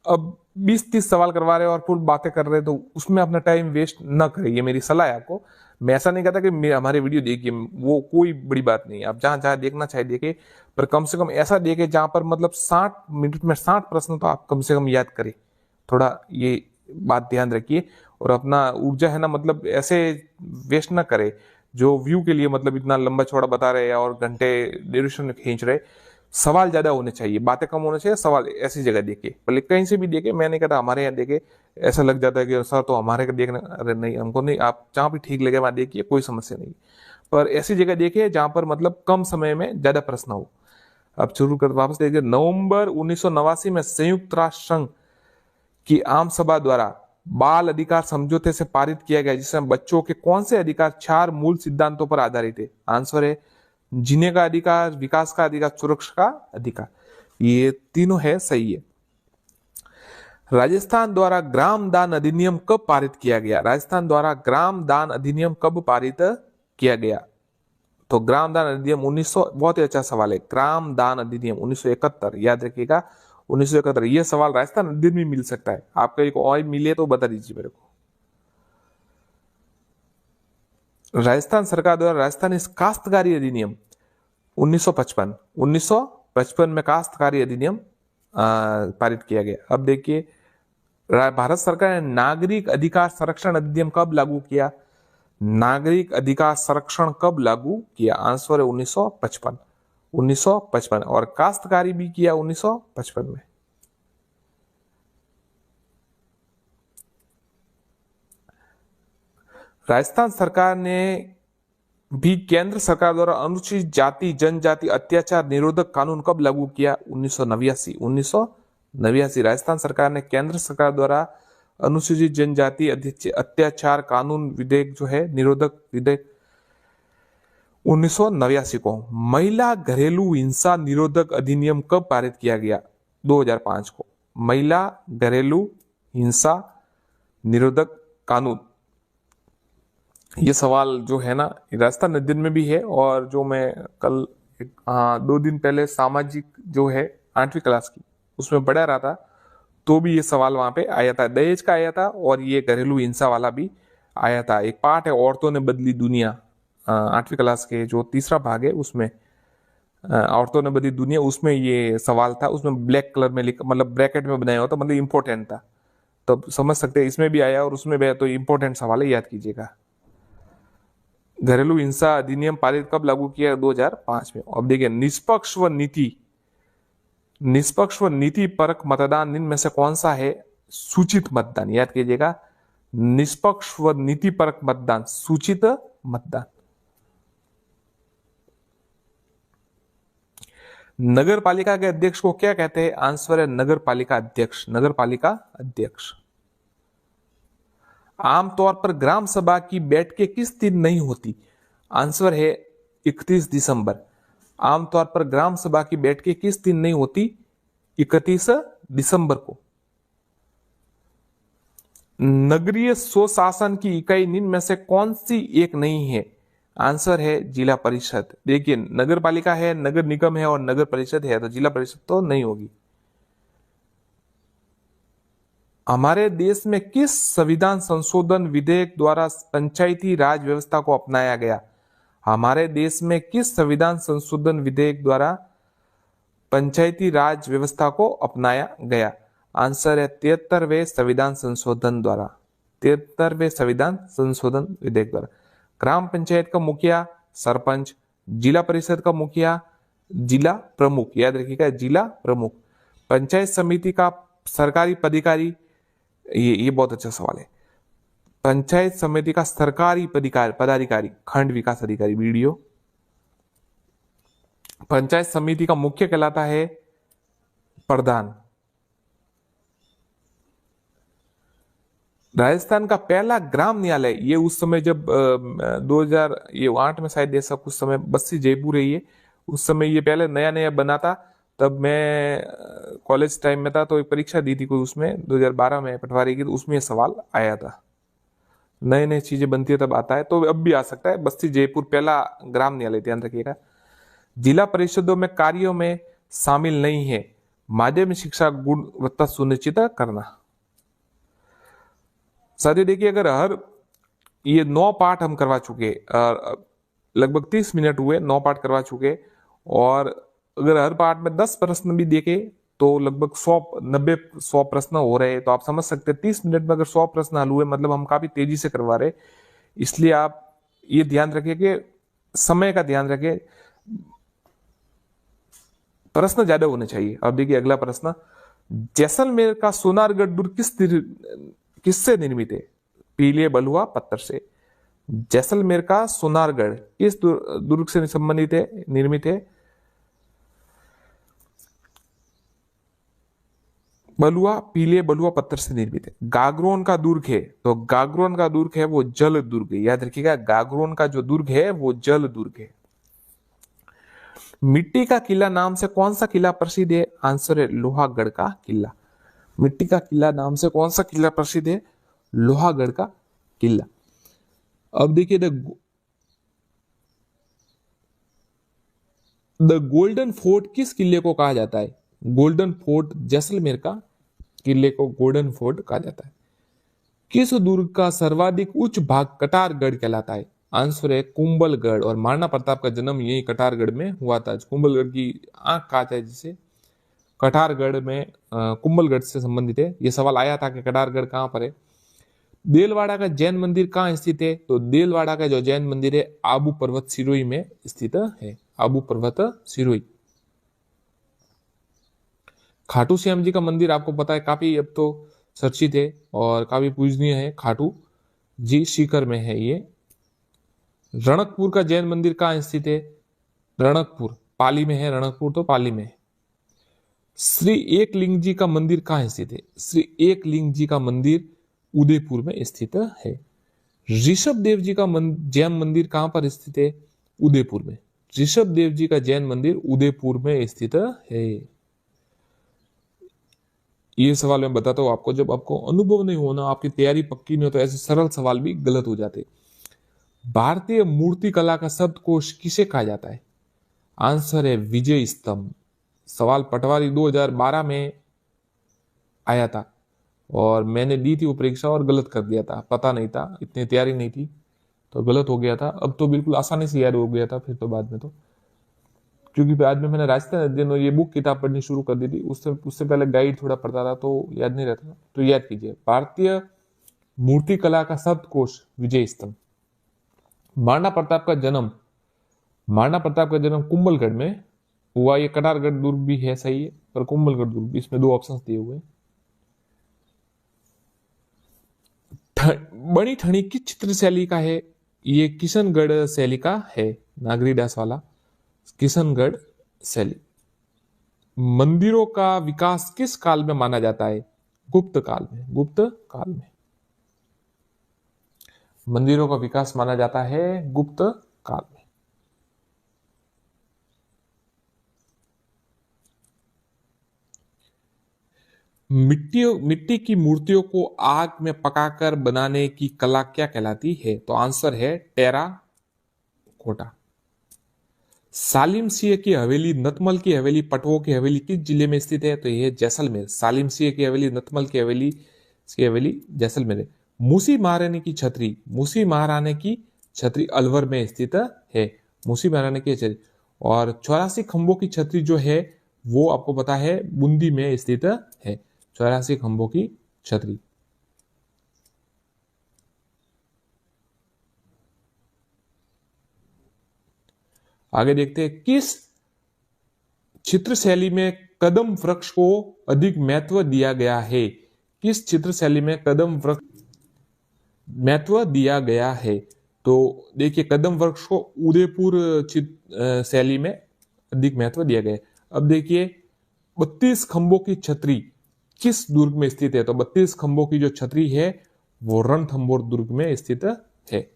अब 20-30 सवाल करवा रहे हो और फुल बातें कर रहे हैं, तो उसमें अपना टाइम वेस्ट ना करें, ये मेरी सलाह है आपको। मैं ऐसा नहीं कहता कि हमारे वीडियो देखिए, वो कोई बड़ी बात नहीं है, आप जहां जहां देखना चाहे देखे, पर कम से कम ऐसा देखे जहां पर मतलब 60 मिनट में 60 प्रश्न तो आप कम से कम याद करें। थोड़ा ये बात ध्यान रखिए, और अपना ऊर्जा है ना मतलब ऐसे वेस्ट ना करे जो व्यू के लिए मतलब इतना लंबा चौड़ा बता रहे हैं और घंटे ड्यूरेशन खींच रहे। सवाल ज्यादा होने चाहिए, बातें कम होने चाहिए, सवाल ऐसी जगह देखे, भले कहीं से भी देखे, मैं नहीं कहता हमारे यहाँ देखे, ऐसा लग जाता है कि सर तो हमारे को देखना, अरे नहीं, हमको नहीं, आप जहाँ भी ठीक लगे वहां देखिए, कोई समस्या नहीं, पर ऐसी जगह देखिए जहां पर मतलब कम समय में ज्यादा प्रश्न हो। अब शुरू कर वापस देखिए, नवंबर 1989 में संयुक्त राष्ट्र संघ की आम सभा द्वारा बाल अधिकार समझौते से पारित किया गया, जिसमें बच्चों के कौन से अधिकार 4 मूल सिद्धांतों पर आधारित है? आंसर है जीने का अधिकार, विकास का अधिकार, सुरक्षा का अधिकार, ये तीनों है, सही है। राजस्थान द्वारा ग्राम दान अधिनियम कब पारित किया गया? राजस्थान द्वारा ग्राम दान अधिनियम कब पारित किया गया? तो ग्राम दान अधिनियम 1900, बहुत ही अच्छा सवाल है, ग्राम दान अधिनियम 1971, याद रखिएगा 1971। यह सवाल राजस्थान अधिनियम में मिल सकता है, आपका एक और मिले तो बता दीजिए मेरे को। राजस्थान सरकार द्वारा राजस्थानी काश्तकारी अधिनियम 1955 में काश्तकारी अधिनियम पारित किया गया। अब देखिए, भारत सरकार ने नागरिक अधिकार संरक्षण अधिनियम कब लागू किया? नागरिक अधिकार संरक्षण कब लागू किया? आंसर है 1955। 1955, और काश्तकारी भी किया 1955 में। राजस्थान सरकार ने भी केंद्र सरकार द्वारा अनुसूचित जाति जनजाति अत्याचार निरोधक कानून कब लागू किया? 1989। 1989 राजस्थान सरकार ने केंद्र सरकार द्वारा अनुसूचित जनजाति अत्याचार कानून विधेयक जो है, निरोधक विधेयक, 1989 को। महिला घरेलू हिंसा निरोधक अधिनियम कब पारित किया गया? 2005 को। महिला घरेलू हिंसा निरोधक कानून, ये सवाल जो है ना राजस्थान अधिनियम में भी है, और जो मैं कल 2 दिन पहले सामाजिक जो है 8वीं क्लास की उसमें पढ़ा रहा था, तो भी ये सवाल वहां पे आया था, दहेज का आया था, और ये घरेलू हिंसा वाला भी आया था। एक पार्ट है औरतों ने बदली दुनिया, 8वीं क्लास के जो तीसरा भाग है उसमें औरतों ने बदली दुनिया, उसमें ये सवाल था, उसमें ब्लैक कलर में लिखा, मतलब ब्रैकेट में बनाया हुआ था, मतलब इंपॉर्टेंट था, तो समझ सकते हैं इसमें भी आया और उसमें भी आया, तो इंपॉर्टेंट सवाल है, याद कीजिएगा। घरेलू हिंसा अधिनियम पारित कब लागू किया? 2005 में। अब देखिए, निष्पक्ष व नीति परक मतदान इनमें से कौन सा है? सूचित मतदान, याद कीजिएगा, निष्पक्ष व नीति परक मतदान, सूचित मतदान। नगर पालिका के अध्यक्ष को क्या कहते हैं? आंसर है नगर पालिका अध्यक्ष। नगर पालिका अध्यक्ष। आमतौर पर ग्राम सभा की बैठकें किस दिन नहीं होती? आंसर है 31 दिसंबर। आमतौर पर ग्राम सभा की बैठकें किस दिन नहीं होती? 31 दिसंबर को। नगरीय स्वशासन की इकाई निम्न में से कौन सी एक नहीं है? आंसर है जिला परिषद। देखिए, नगर पालिका है, नगर निगम है और नगर परिषद है, तो जिला परिषद तो नहीं होगी। हमारे देश में किस संविधान संशोधन विधेयक द्वारा पंचायती राज व्यवस्था को अपनाया गया? हमारे देश में किस संविधान संशोधन विधेयक द्वारा पंचायती राज व्यवस्था को अपनाया गया? आंसर है 73वें संविधान संशोधन द्वारा। 73वें संविधान संशोधन विधेयक द्वारा। ग्राम पंचायत का मुखिया सरपंच, जिला परिषद का मुखिया जिला प्रमुख, याद रखिएगा जिला प्रमुख। पंचायत समिति का सरकारी पदाधिकारी, ये बहुत अच्छा सवाल है। पंचायत समिति का सरकारी पदाधिकारी खंड विकास अधिकारी। वीडियो। पंचायत समिति का मुख्य कहलाता है प्रधान। राजस्थान का पहला ग्राम न्यायालय, ये उस समय जब 2008 में शायद ऐसा कुछ समय, बस्ती जयपुर है ये, उस समय ये पहले नया नया बना था। तब मैं कॉलेज टाइम में था, तो एक परीक्षा दी थी कोई, उसमें 2012 में पटवारी की, तो उसमें सवाल आया था। नए नए चीजें बनती है तब आता है, तो अब भी आ सकता है। बस्ती जयपुर पहला ग्राम न्यायालय, ध्यान रखिएगा। जिला परिषदों में कार्यों में शामिल नहीं है माध्यमिक शिक्षा गुणवत्ता सुनिश्चित करना। साथियों देखिए, अगर ये 9 पार्ट हम करवा चुके, लगभग 30 मिनट हुए, 9 पार्ट करवा चुके, और अगर हर पार्ट में 10 प्रश्न भी देखे तो लगभग 100 प्रश्न हो रहे हैं। तो आप समझ सकते हैं 30 मिनट में अगर 100 प्रश्न हल हुए, मतलब हम काफी तेजी से करवा रहे। इसलिए आप ये ध्यान रखिए कि समय का ध्यान रखिए, प्रश्न ज्यादा होने चाहिए। अब देखिए अगला प्रश्न, जैसलमेर का सोनारगढ़ दुर्ग किससे निर्मित है? पीले बलुआ पत्थर से। जैसलमेर का सोनारगढ़ किस दुर्ग से संबंधित है, निर्मित है? पीले बलुआ पत्थर से निर्मित है। गागरोन का दुर्ग है, तो गागरोन का दुर्ग है वो जल दुर्ग है, याद रखिएगा। गागरोन का जो दुर्ग है वो जल दुर्ग है। मिट्टी का किला नाम से कौन सा किला प्रसिद्ध है? आंसर है लोहागढ़ का किला। मिट्टी का किला नाम से कौन सा किला प्रसिद्ध है? लोहागढ़ का किला। अब देखिए, द गोल्डन फोर्ट किस किले को कहा जाता है? गोल्डन फोर्ट, जैसलमेर का किले को गोल्डन फोर्ट कहा जाता है। किस दुर्ग का सर्वाधिक उच्च भाग कटारगढ़ कहलाता है? आंसर है कुंभलगढ़। और महाराणा प्रताप का जन्म यही कटारगढ़ में हुआ था। कुंभलगढ़ की आंख कहा जाए जिसे, कटारगढ़ में कुंभलगढ़ से संबंधित है। यह सवाल आया था कि कटारगढ़ कहां पर है। देलवाड़ा का जैन मंदिर कहां स्थित है? तो देलवाड़ा का जो जैन मंदिर है आबू पर्वत सिरोही में स्थित है। आबू पर्वत सिरोही। खाटू श्याम जी का मंदिर आपको पता है काफी अब तो चर्चित है और काफी पूजनीय है। खाटू जी सीकर में है ये। रणकपुर का जैन मंदिर कहां स्थित है? रणकपुर पाली में है। रणकपुर तो पाली में है। श्री एकलिंग जी का मंदिर कहां स्थित है? श्री एकलिंग जी का मंदिर उदयपुर में स्थित है। ऋषभ देव जी का जैन मंदिर कहां पर स्थित है? उदयपुर में। ऋषभ देव जी का जैन मंदिर उदयपुर में स्थित है। ये सवाल मैं बताता हूं आपको, जब आपको अनुभव नहीं होना, आपकी तैयारी पक्की नहीं हो, तो ऐसे सरल सवाल भी गलत हो जाते। भारतीय मूर्ति कला का शब्दकोश किसे कहा जाता है? आंसर है विजय स्तंभ। सवाल पटवारी 2012 में आया था और मैंने दी थी वो परीक्षा और गलत कर दिया था। पता नहीं था, इतनी तैयारी नहीं थी तो गलत हो गया था। अब तो बिल्कुल आसानी से याद हो गया था फिर तो बाद में, तो क्योंकि बाद में मैंने राजस्थान अध्ययन और ये बुक किताब पढ़नी शुरू कर दी थी। उससे पहले गाइड थोड़ा पढ़ता था तो याद नहीं रहता था। तो याद कीजिए, भारतीय मूर्ति कला का शब्दकोश विजय स्तंभ। महाराणा प्रताप का जन्म कुंभलगढ़ में हुआ। ये कटारगढ़ दुर्ग भी है, सही है, पर कुंभलगढ़ दुर्ग भी, इसमें 2 ऑप्शंस दिए हुए। बड़ी ठणी किस चित्र शैली का है? ये किशनगढ़ शैली का है। नागरी दास वाला किशनगढ़ शैली। मंदिरों का विकास किस काल में माना जाता है? गुप्त काल में। गुप्त काल में मंदिरों का विकास माना जाता है गुप्त काल में। मिट्टी की मूर्तियों को आग में पकाकर बनाने की कला क्या कहलाती है? तो आंसर है टेरा कोटा। सालिम सिंह की हवेली, नतमल की हवेली, पटवो की हवेली किस जिले में स्थित है? तो यह जैसलमेर। सालिम सिंह की हवेली, नतमल की हवेली जैसलमेर है। मूसी महारानी की छतरी, मूसी महारानी की छतरी अलवर में स्थित है। मूसी महारानी की छतरी। और 84 खंभों की छतरी जो है वो आपको पता है बूंदी में स्थित है। 84 खंभों की छतरी। आगे देखते हैं, किस चित्र शैली में कदम वृक्ष को अधिक महत्व दिया गया है? किस चित्र शैली में कदम वृक्ष महत्व दिया गया है? तो देखिए, कदम वृक्ष को उदयपुर शैली में अधिक महत्व दिया गया है। अब देखिए, 32 खंभों की छतरी किस दुर्ग में स्थित है? तो 32 खंभों की जो छतरी है वो रणथंभौर दुर्ग में स्थित है।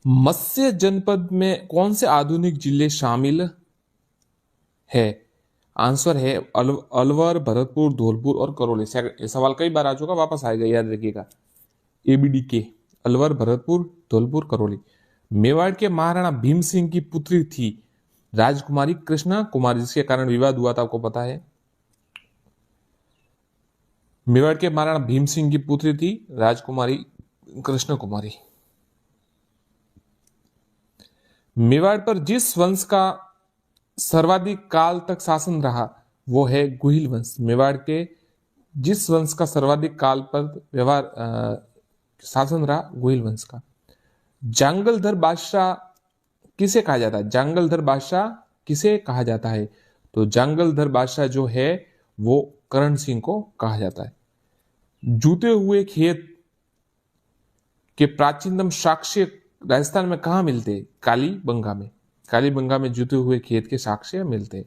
मत्स्य जनपद में कौन से आधुनिक जिले शामिल है? आंसर है अलवर, भरतपुर, धौलपुर और करौली। ये सवाल कई बार आ चुका, वापस आएगा, याद रखिएगा। एबीडी के अलवर, भरतपुर, धौलपुर, करौली। मेवाड़ के महाराणा भीम सिंह की पुत्री थी राजकुमारी कृष्णा कुमारी, जिसके कारण विवाद हुआ था, आपको पता है। मेवाड़ के महाराणा भीम सिंह की पुत्री थी राजकुमारी कृष्ण कुमारी। मेवाड़ पर जिस वंश का सर्वाधिक काल तक शासन रहा वो है गुहिल वंश। मेवाड़ के जिस वंश का सर्वाधिक काल पर शासन रहा, गुहिल वंश का। जांगलधर बादशाह किसे कहा जाता है? जांगलधर बादशाह किसे कहा जाता है? तो जांगलधर बादशाह जो है वो करण सिंह को कहा जाता है। जूते हुए खेत के प्राचीनतम साक्ष्य राजस्थान में कहां मिलते हैं? कालीबंगा में। कालीबंगा में जूते हुए खेत के साक्ष्य मिलते हैं।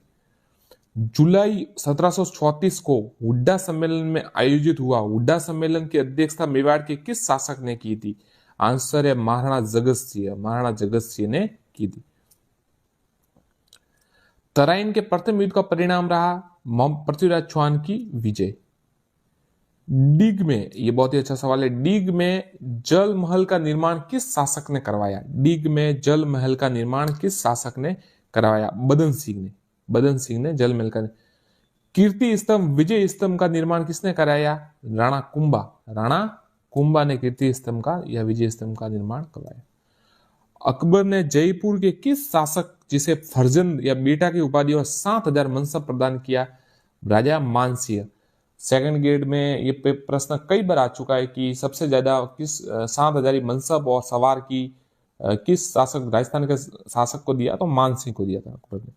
जुलाई 1734 को हुड्डा सम्मेलन में आयोजित हुआ हुड्डा सम्मेलन की अध्यक्षता मेवाड़ के किस शासक ने की थी? आंसर है महाराणा जगत सिंह। महाराणा जगत सिंह ने की थी। तराइन के प्रथम युद्ध का परिणाम रहा पृथ्वीराज चौहान की विजय। डीग में, ये बहुत ही अच्छा सवाल है, डीग में जल महल का निर्माण किस शासक ने करवाया? डीग में जल महल का निर्माण किस शासक ने करवाया? बदन सिंह ने। बदन सिंह ने जल महल का। कीर्ति स्तंभ, विजय स्तंभ का निर्माण किसने कराया? राणा कुंभा। राणा कुंभा ने कीर्ति स्तंभ का या विजय स्तंभ का निर्माण करवाया। अकबर ने जयपुर के किस शासक जिसे फर्जंद या बेटा की उपाधि और 7,000 मनसब प्रदान किया? राजा मानसिंह। सेकंड ग्रेड में ये प्रश्न कई बार आ चुका है कि सबसे ज्यादा किस 7,000 मनसब और सवार की किस शासक, राजस्थान के शासक को दिया? तो मानसिंह को दिया था अकबर ने।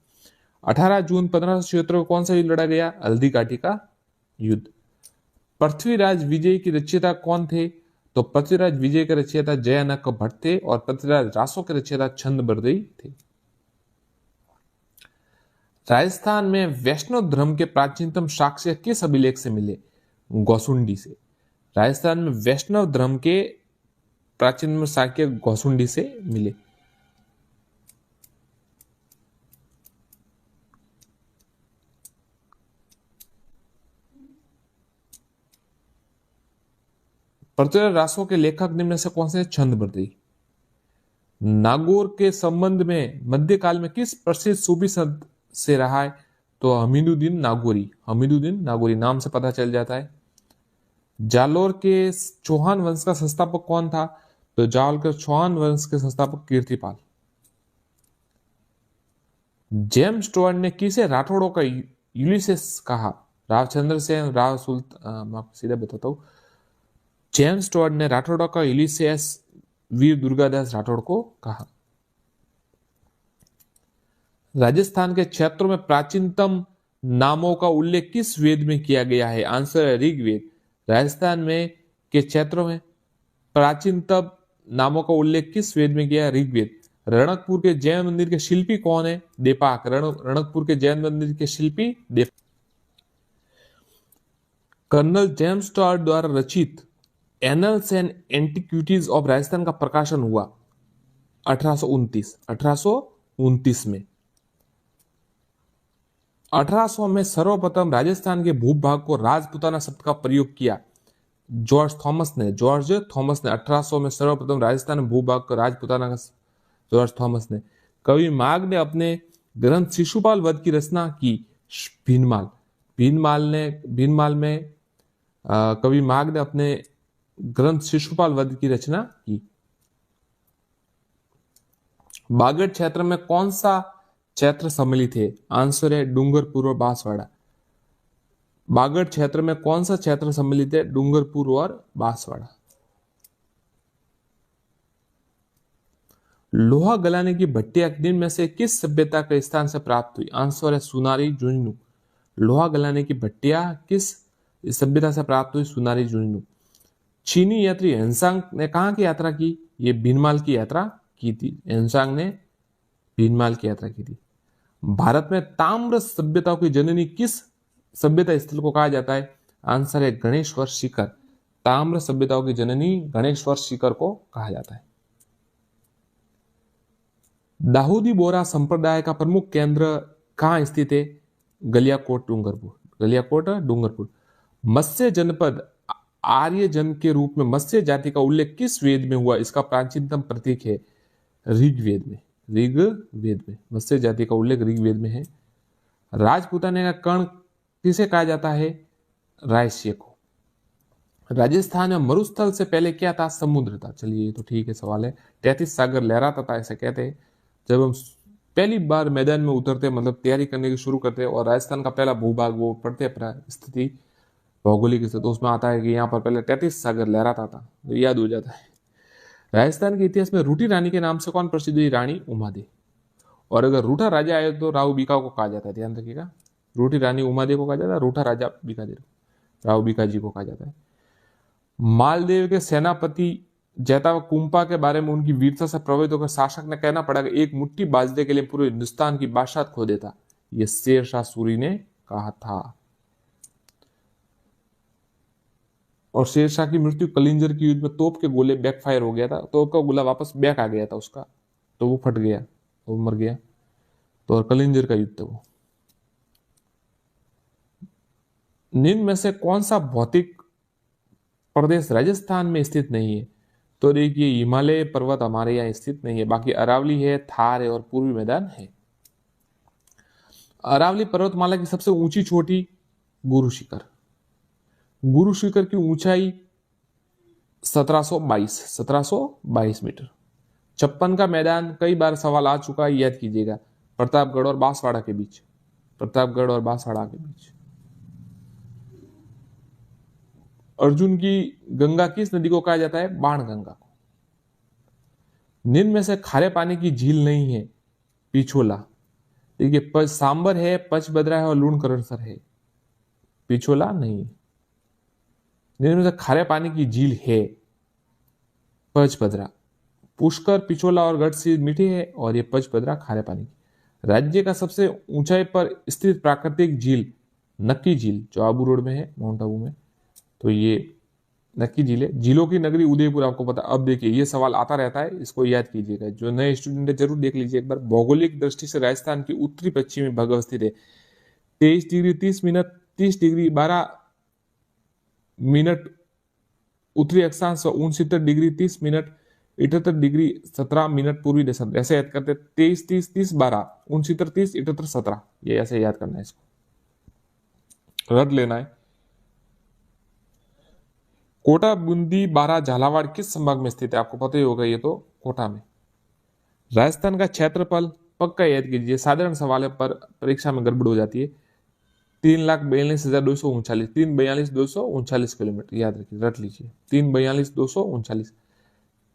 18 जून 1576 को कौन सा युद्ध लड़ा गया? हल्दी घाटी का युद्ध। पृथ्वीराज विजय की रचयिता कौन थे? तो पृथ्वीराज विजय के रचयिता जयानक भट्ट थे और पृथ्वीराज रासो के रचयिता छंद बरदई थे। राजस्थान में वैष्णव धर्म के प्राचीनतम साक्ष्य किस अभिलेख से मिले? गौसुंडी से। राजस्थान में वैष्णव धर्म के प्राचीनतम साक्ष्य गौसुंडी से मिले। पृथ्वीराज रासो के लेखक निम्न से कौन से? छंद बरदई। नागौर के संबंध में मध्यकाल में किस प्रसिद्ध सूफी संत से रहा है? तो हमीदुद्दीन नागौरी। हमीदुद्दीन नागौरी नाम से पता चल जाता है। जालोर के चौहान वंश का संस्थापक कौन था? तो जालोर के चौहान वंश के संस्थापक कीर्तिपाल। जेम्स स्टुअर्ट ने किसे राठौड़ों का यूलिसेस कहा? रावचंद्र सेन, राव सुल्तान। मैं आपको सीधा बताता हूं, जेम्स स्टुअर्ट ने राठौड़ों का यूलिसेस वीर दुर्गादास राठौड़ को कहा। राजस्थान के क्षेत्रों में प्राचीनतम नामों का उल्लेख किस वेद में किया गया है? आंसर है ऋग्वेद। राजस्थान में के क्षेत्रों में प्राचीनतम नामों का उल्लेख किस वेद में किया है? ऋग्वेद। रणकपुर के जैन मंदिर के शिल्पी कौन है? देपाक। रणकपुर के जैन मंदिर के शिल्पी देपाक। कर्नल जेम्स स्टुअर्ट द्वारा रचित annuls and antiquities of Rajasthan का प्रकाशन हुआ 1829 में। 1800 में सर्वप्रथम राजस्थान के भूभाग को राजपुताना शब्द का प्रयोग किया जॉर्ज थॉमस ने 1800 में सर्वप्रथम राजस्थान भूभाग को राजपुताना का जॉर्ज थॉमस ने। कवि माघ ने अपने ग्रंथ शिशुपाल वध की रचना की भीनमाल में कवि माघ ने अपने ग्रंथ शिशुपाल वध की रचना की। बागड़ क्षेत्र में कौन सा क्षेत्र सम्मिलित है? आंसर है डूंगरपुर और बांसवाड़ा। बागड़ क्षेत्र में कौन सा क्षेत्र सम्मिलित है? डूंगरपुर और बांसवाड़ा। लोहा गलाने की भट्टियां निम्न में से किस सभ्यता के स्थान से प्राप्त हुई? आंसर है सुनारी झुंझुनू। लोहा गलाने की भट्टियां किस सभ्यता से प्राप्त हुई? सुनारी झुंझुनू। चीनी यात्री हेनसांग ने कहां की यात्रा की? ये भीनमाल की यात्रा की थी। हेनसांग ने भीनमाल की यात्रा की थी। भारत में ताम्र सभ्यताओं की जननी किस सभ्यता स्थल को कहा जाता है? आंसर है गणेश्वर शिखर। ताम्र सभ्यताओं की जननी गणेश्वर शिखर को कहा जाता है। दाऊदी बोरा संप्रदाय का प्रमुख केंद्र कहां स्थित है? गलियाकोट डूंगरपुर। मत्स्य जनपद आर्य जन के रूप में मत्स्य जाति का उल्लेख किस वेद में हुआ? इसका प्राचीनतम प्रतीक है ऋग्वेद में। मत्स्य जाति का उल्लेख ऋग्वेद में है। राजपूताने का कर्ण किसे कहा जाता है? रायस्य को। राजस्थान में मरुस्थल से पहले क्या था? समुद्र था। चलिए ये तो ठीक है सवाल है। 33 सागर लहराता था ऐसे कहते हैं। जब हम पहली बार मैदान में उतरते मतलब तैयारी करने की शुरू करते हैं और राजस्थान का पहला भूभाग वो पढ़ते स्थिति भौगोलिक स्थिति, तो उसमें आता है कि यहाँ पर पहले 33 सागर लहराता था, तो याद हो जाता है। राजस्थान के इतिहास में रूठी रानी के नाम से कौन प्रसिद्ध हुई? रानी उमादे। और अगर रूठा राजा आए तो राव बीका को कहा जाता है, ध्यान रखिएगा। रूठी रानी उमादे को कहा जाता है, रूठा राजा बीकादेव राव बीका जी को कहा जाता है। मालदेव के सेनापति जैता कुंपा के बारे में उनकी वीरता से प्रभावित होकर शासक ने कहना पड़ा कि एक मुट्ठी बाजरे के लिए पूरे हिंदुस्तान की बादशाह खो देता। यह शेर शाह सूरी ने कहा था। और शेरशाह की मृत्यु कलिंजर की युद्ध में तोप के गोले बैकफायर हो गया था। तोप का गोला वापस बैक आ गया था उसका, तो वो फट गया, तो मर गया। तो और कलिंजर का युद्ध था वो। निम्न में से कौन सा भौतिक प्रदेश राजस्थान में स्थित नहीं है? तो देखिए हिमालय पर्वत हमारे यहाँ स्थित नहीं है, बाकी अरावली है, थार है और पूर्वी मैदान है। अरावली पर्वतमाला की सबसे ऊंची चोटी गुरु शिखर की ऊंचाई 1722 मीटर। 56 का मैदान, कई बार सवाल आ चुका है, याद कीजिएगा, प्रतापगढ़ और बांसवाड़ा के बीच। अर्जुन की गंगा किस नदी को कहा जाता है? बाणगंगा को। निम्न में से खारे पानी की झील नहीं है? पिछोला। देखिए सांबर है, पचबदरा है और लूणकरणसर है। पिछोला नहीं। निम्न में से खारे पानी की झील है पचबदरा। पुष्कर, पिछोला और गढ़सी मीठी है और ये पचबदरा खारे पानी की। राज्य का सबसे ऊंचाई पर स्थित प्राकृतिक झील नक्की झील, जो आबू रोड में है, माउंट आबू में, तो ये नक्की झील है। झीलों की नगरी उदयपुर, आपको पता। अब देखिए ये सवाल आता रहता है, इसको याद कीजिएगा। जो नए स्टूडेंट है जरूर देख लीजिए एक बार। भौगोलिक दृष्टि से राजस्थान की उत्तरी पश्चिमी भाग अवस्थित है। 23 डिग्री 30 मिनट 30 डिग्री 12 मिनट उत्तरी अक्षांश, 69 डिग्री 30 मिनट 78 डिग्री 17 मिनट पूर्वी दिशा। ऐसे याद करते 23 30 30 12 69 30 78 17, ये ऐसे याद करना है। इसको रट लेना है। कोटा, बूंदी, बारा, झालावाड़ किस संभाग में स्थित है? आपको पता ही होगा, ये तो कोटा में। राजस्थान का क्षेत्रफल पक्का याद कीजिए, साधारण सवाल है पर परीक्षा में गड़बड़ हो जाती है। 3,42,239 3,42,239 किलोमीटर, याद रखिए, रट लीजिए। 3,42,239।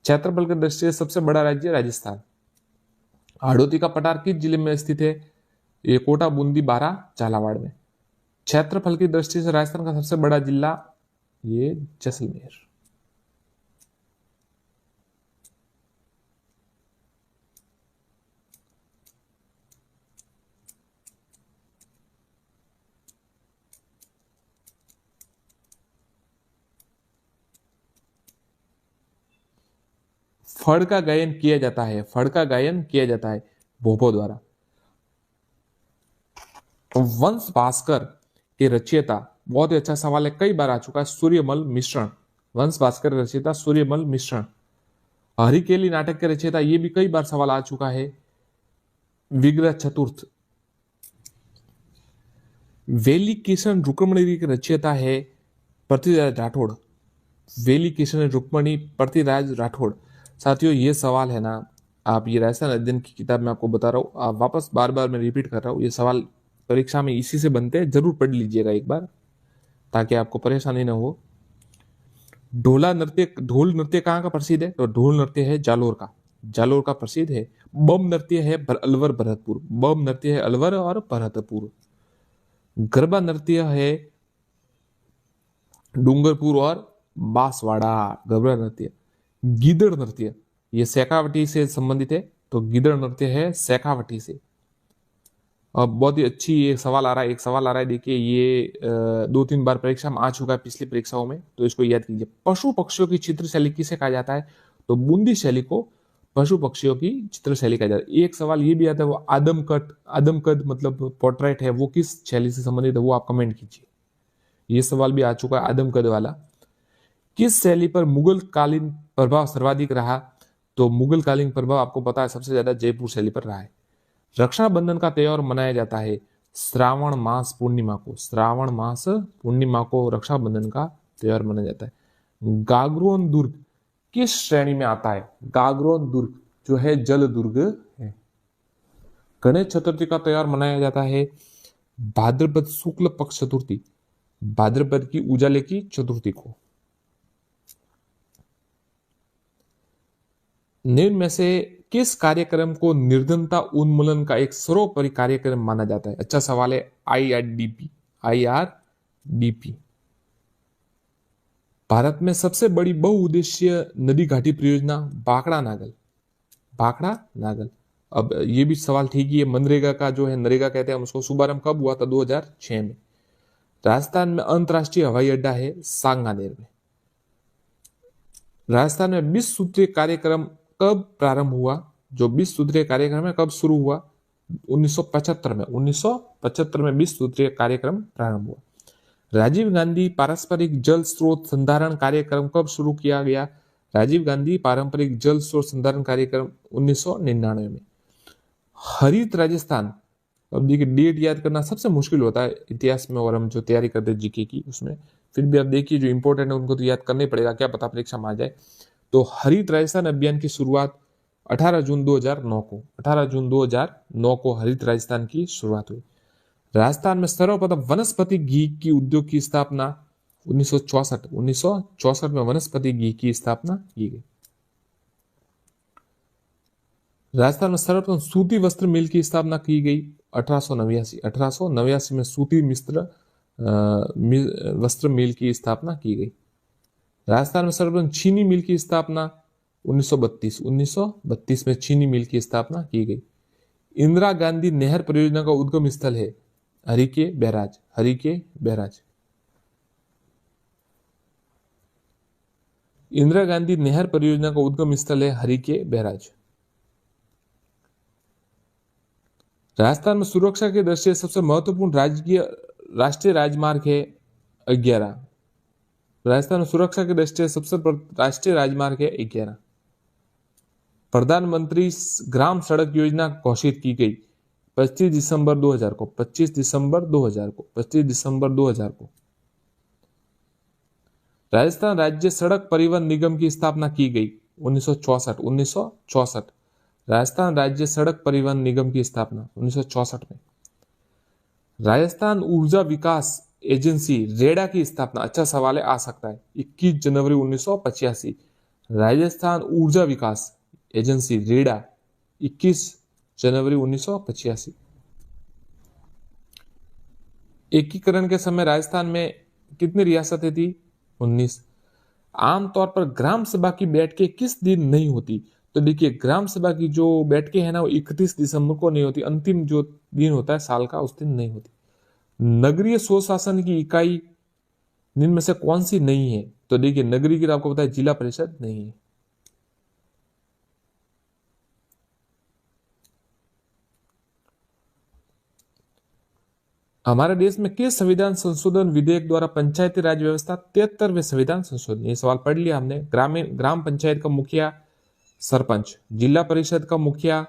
क्षेत्रफल की दृष्टि से सबसे बड़ा राज्य राजस्थान। हाड़ौती का पठार किस जिले में स्थित है? ये कोटा, बूंदी, बारा, झालावाड़ में। क्षेत्रफल की दृष्टि से राजस्थान का सबसे बड़ा जिला ये जैसलमेर। फड़ का गायन किया जाता है, फड़ का गायन किया जाता है भोपो द्वारा। वंश भास्कर के रचयिता, बहुत ही अच्छा सवाल है, कई बार आ चुका है, सूर्यमल मिश्रण। वंश भास्कर के रचयिता सूर्यमल मिश्रण। हरिकेली नाटक के रचयिता, ये भी कई बार सवाल आ चुका है, विग्रह चतुर्थ। वेली किशन रुक्मणी के रचयिता है पृथ्वीराज राठौड़। वेली किशन रुक्मणी पृथ्वीराज राठौड़। साथियों ये सवाल है ना, आप ये राजस्थान अध्ययन की किताब में आपको बता रहा हूँ, आप वापस बार बार मैं रिपीट कर रहा हूँ, ये सवाल परीक्षा में इसी से बनते हैं, जरूर पढ़ लीजिएगा एक बार ताकि आपको परेशानी ना हो। ढोल नृत्य कहाँ का प्रसिद्ध है? तो ढोल नृत्य है जालोर का, जालोर का प्रसिद्ध है। बम नृत्य है अलवर भरतपुर, बम नृत्य है अलवर और भरतपुर। गरबा नृत्य है डूंगरपुर और बांसवाड़ा, गरबा नृत्य। गीदड़ नृत्य ये शेखावटी से संबंधित है, तो गीदड़ नृत्य है शेखावटी से। अब बहुत ही अच्छी एक सवाल आ रहा है, देखिए ये 2-3 बार परीक्षा में आ चुका है पिछली परीक्षाओं में, तो इसको याद कीजिए। पशु पक्षियों की चित्र शैली किसे कहा जाता है? तो बूंदी शैली को पशु पक्षियों की चित्र शैली कहा जाता है। एक सवाल ये भी आता है, वो आदमकद मतलब पोर्ट्रेट है, वो किस शैली से संबंधित है, वो आप कमेंट कीजिए। ये सवाल भी आ चुका है आदमकद वाला। किस शैली पर मुगल कालीन प्रभाव सर्वाधिक रहा? तो मुगल कालीन प्रभाव आपको पता है सबसे ज्यादा जयपुर शैली पर रहा है। रक्षाबंधन का त्योहार मनाया जाता है श्रावण मास पूर्णिमा को, श्रावण मास पूर्णिमा को रक्षाबंधन का त्योहार मनाया जाता है। गागरोन दुर्ग किस श्रेणी में आता है? गागरोन दुर्ग जो है जल दुर्ग है। गणेश चतुर्थी का त्योहार मनाया जाता है भाद्रपद शुक्ल पक्ष चतुर्थी, भाद्रपद की उजाले की चतुर्थी को। निम्न में से किस कार्यक्रम को निर्धनता उन्मूलन का एक सर्वोपरि कार्यक्रम माना जाता है? अच्छा सवाल है, IRDP। भारत में सबसे बड़ी बहुउद्देशीय नदी घाटी परियोजना भाखड़ा नागल। अब ये भी सवाल ठीक ही है, मनरेगा का जो है, नरेगा कहते हैं हम उसको, शुभारंभ कब हुआ था? 2006 में। राजस्थान में अंतरराष्ट्रीय हवाई अड्डा है सांगानेर में। राजस्थान में 20 सूत्रीय कार्यक्रम कब प्रारंभ हुआ? जो 20 सूत्रीय कार्यक्रम है कब शुरू हुआ? 1975 में। 1975 में 20 सूत्रीय कार्यक्रम प्रारंभ हुआ। राजीव गांधी पारस्परिक जल स्रोत संधारण कार्यक्रम कब शुरू किया गया? राजीव गांधी पारंपरिक जल स्रोत संधारण कार्यक्रम 1999 में। हरित राजस्थान, अब देखिए डेट याद करना सबसे मुश्किल होता है इतिहास में, और हम जो तैयारी करते हैं जीके की उसमें, फिर भी आप देखिए जो इंपॉर्टेंट है उनको तो याद करना ही पड़ेगा, क्या पता परीक्षा में आ जाए। तो हरित राजस्थान अभियान की शुरुआत 18 जून 2009 को, 18 जून 2009 को हरित राजस्थान की शुरुआत हुई। राजस्थान में सर्वप्रथम वनस्पति घी की उद्योग की स्थापना 1964 में वनस्पति घी की स्थापना की गई। राजस्थान में सर्वप्रथम सूती वस्त्र मिल की स्थापना की गई 1889 में सूती वस्त्र मिल की स्थापना की गई। राजस्थान में सर्वप्रथम चीनी मिल की स्थापना 1932 में चीनी मिल की स्थापना की गई। इंदिरा गांधी नहर परियोजना का उद्गम स्थल है हरिके बैराज। इंदिरा गांधी नहर परियोजना का उद्गम स्थल है हरिके बैराज। राजस्थान में सुरक्षा की दृष्टि से सबसे महत्वपूर्ण राष्ट्रीय राजमार्ग है 11। राजस्थान में सुरक्षा की दृष्टि से सबसे राष्ट्रीय राजमार्ग है 11। प्रधानमंत्री ग्राम सड़क योजना घोषित की गई 25 दिसंबर 2000 को। 25 दिसंबर 2000 को राजस्थान राज्य सड़क परिवहन निगम की स्थापना की गई 1964। राजस्थान राज्य सड़क परिवहन निगम की स्थापना 1964 में। राजस्थान ऊर्जा विकास एजेंसी रेडा की स्थापना, अच्छा सवाल है, आ सकता है, 21 जनवरी 1985। राजस्थान ऊर्जा विकास एजेंसी रेडा 21 जनवरी 1985। एकीकरण के समय राजस्थान में कितनी रियासतें थी? 19। आमतौर पर ग्राम सभा की बैठकें किस दिन नहीं होती? तो देखिए, ग्राम सभा की जो बैठकें है ना, वो 31 दिसंबर को नहीं होती। अंतिम जो दिन होता है साल का, उस दिन नहीं होती। नगरीय स्वशासन की इकाई निम्न में से कौन सी नहीं है? तो देखिए, नगरीय की आपको पता है जिला परिषद नहीं है। हमारे देश में किस संविधान संशोधन विधेयक द्वारा पंचायती राज व्यवस्था 73वें संविधान संशोधन, ये सवाल पढ़ लिया हमने। ग्राम पंचायत का मुखिया सरपंच, जिला परिषद का मुखिया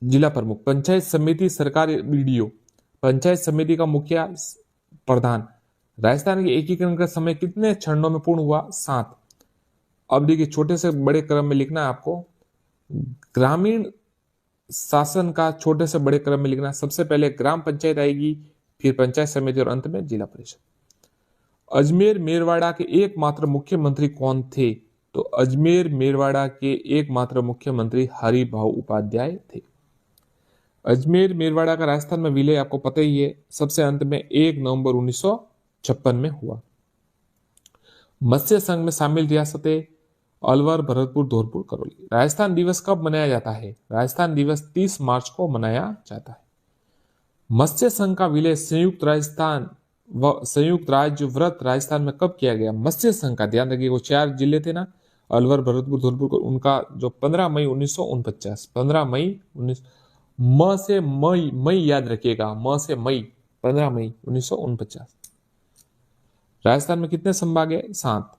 जिला प्रमुख, पंचायत समिति सरकार बीडीओ, पंचायत समिति का मुखिया प्रधान। राजस्थान के एकीकरण का समय कितने चरणों में पूर्ण हुआ? 7। अब देखिए, छोटे से बड़े क्रम में लिखना है आपको। ग्रामीण शासन का छोटे से बड़े क्रम में लिखना। सबसे पहले ग्राम पंचायत आएगी, फिर पंचायत समिति और अंत में जिला परिषद। अजमेर मेरवाड़ा के एकमात्र मुख्यमंत्री कौन थे? तो अजमेर मेरवाड़ा के एकमात्र मुख्यमंत्री हरिभाऊ उपाध्याय थे। अजमेर मेरवाड़ा का राजस्थान में विलय आपको पता ही है, सबसे अंत में 1 नवंबर 1956 में हुआ। मत्स्य संघ में शामिल रियासतें अलवर, भरतपुर, धौलपुर, करौली। राजस्थान दिवस कब मनाया जाता है? राजस्थान दिवस 30 मार्च को मनाया जाता है। मत्स्य संघ का विलय संयुक्त राजस्थान व संयुक्त राज्य व्रत राजस्थान में कब किया गया? मत्स्य संघ का ध्यान रखिए, वो 4 जिले थे ना, अलवर, भरतपुर, धौलपुर, उनका जो 15 मई 1949, 15 मई 19, म से मई, मई याद रखिएगा, म से मई, 15 मई 1949। राजस्थान में कितने संभाग है? 7।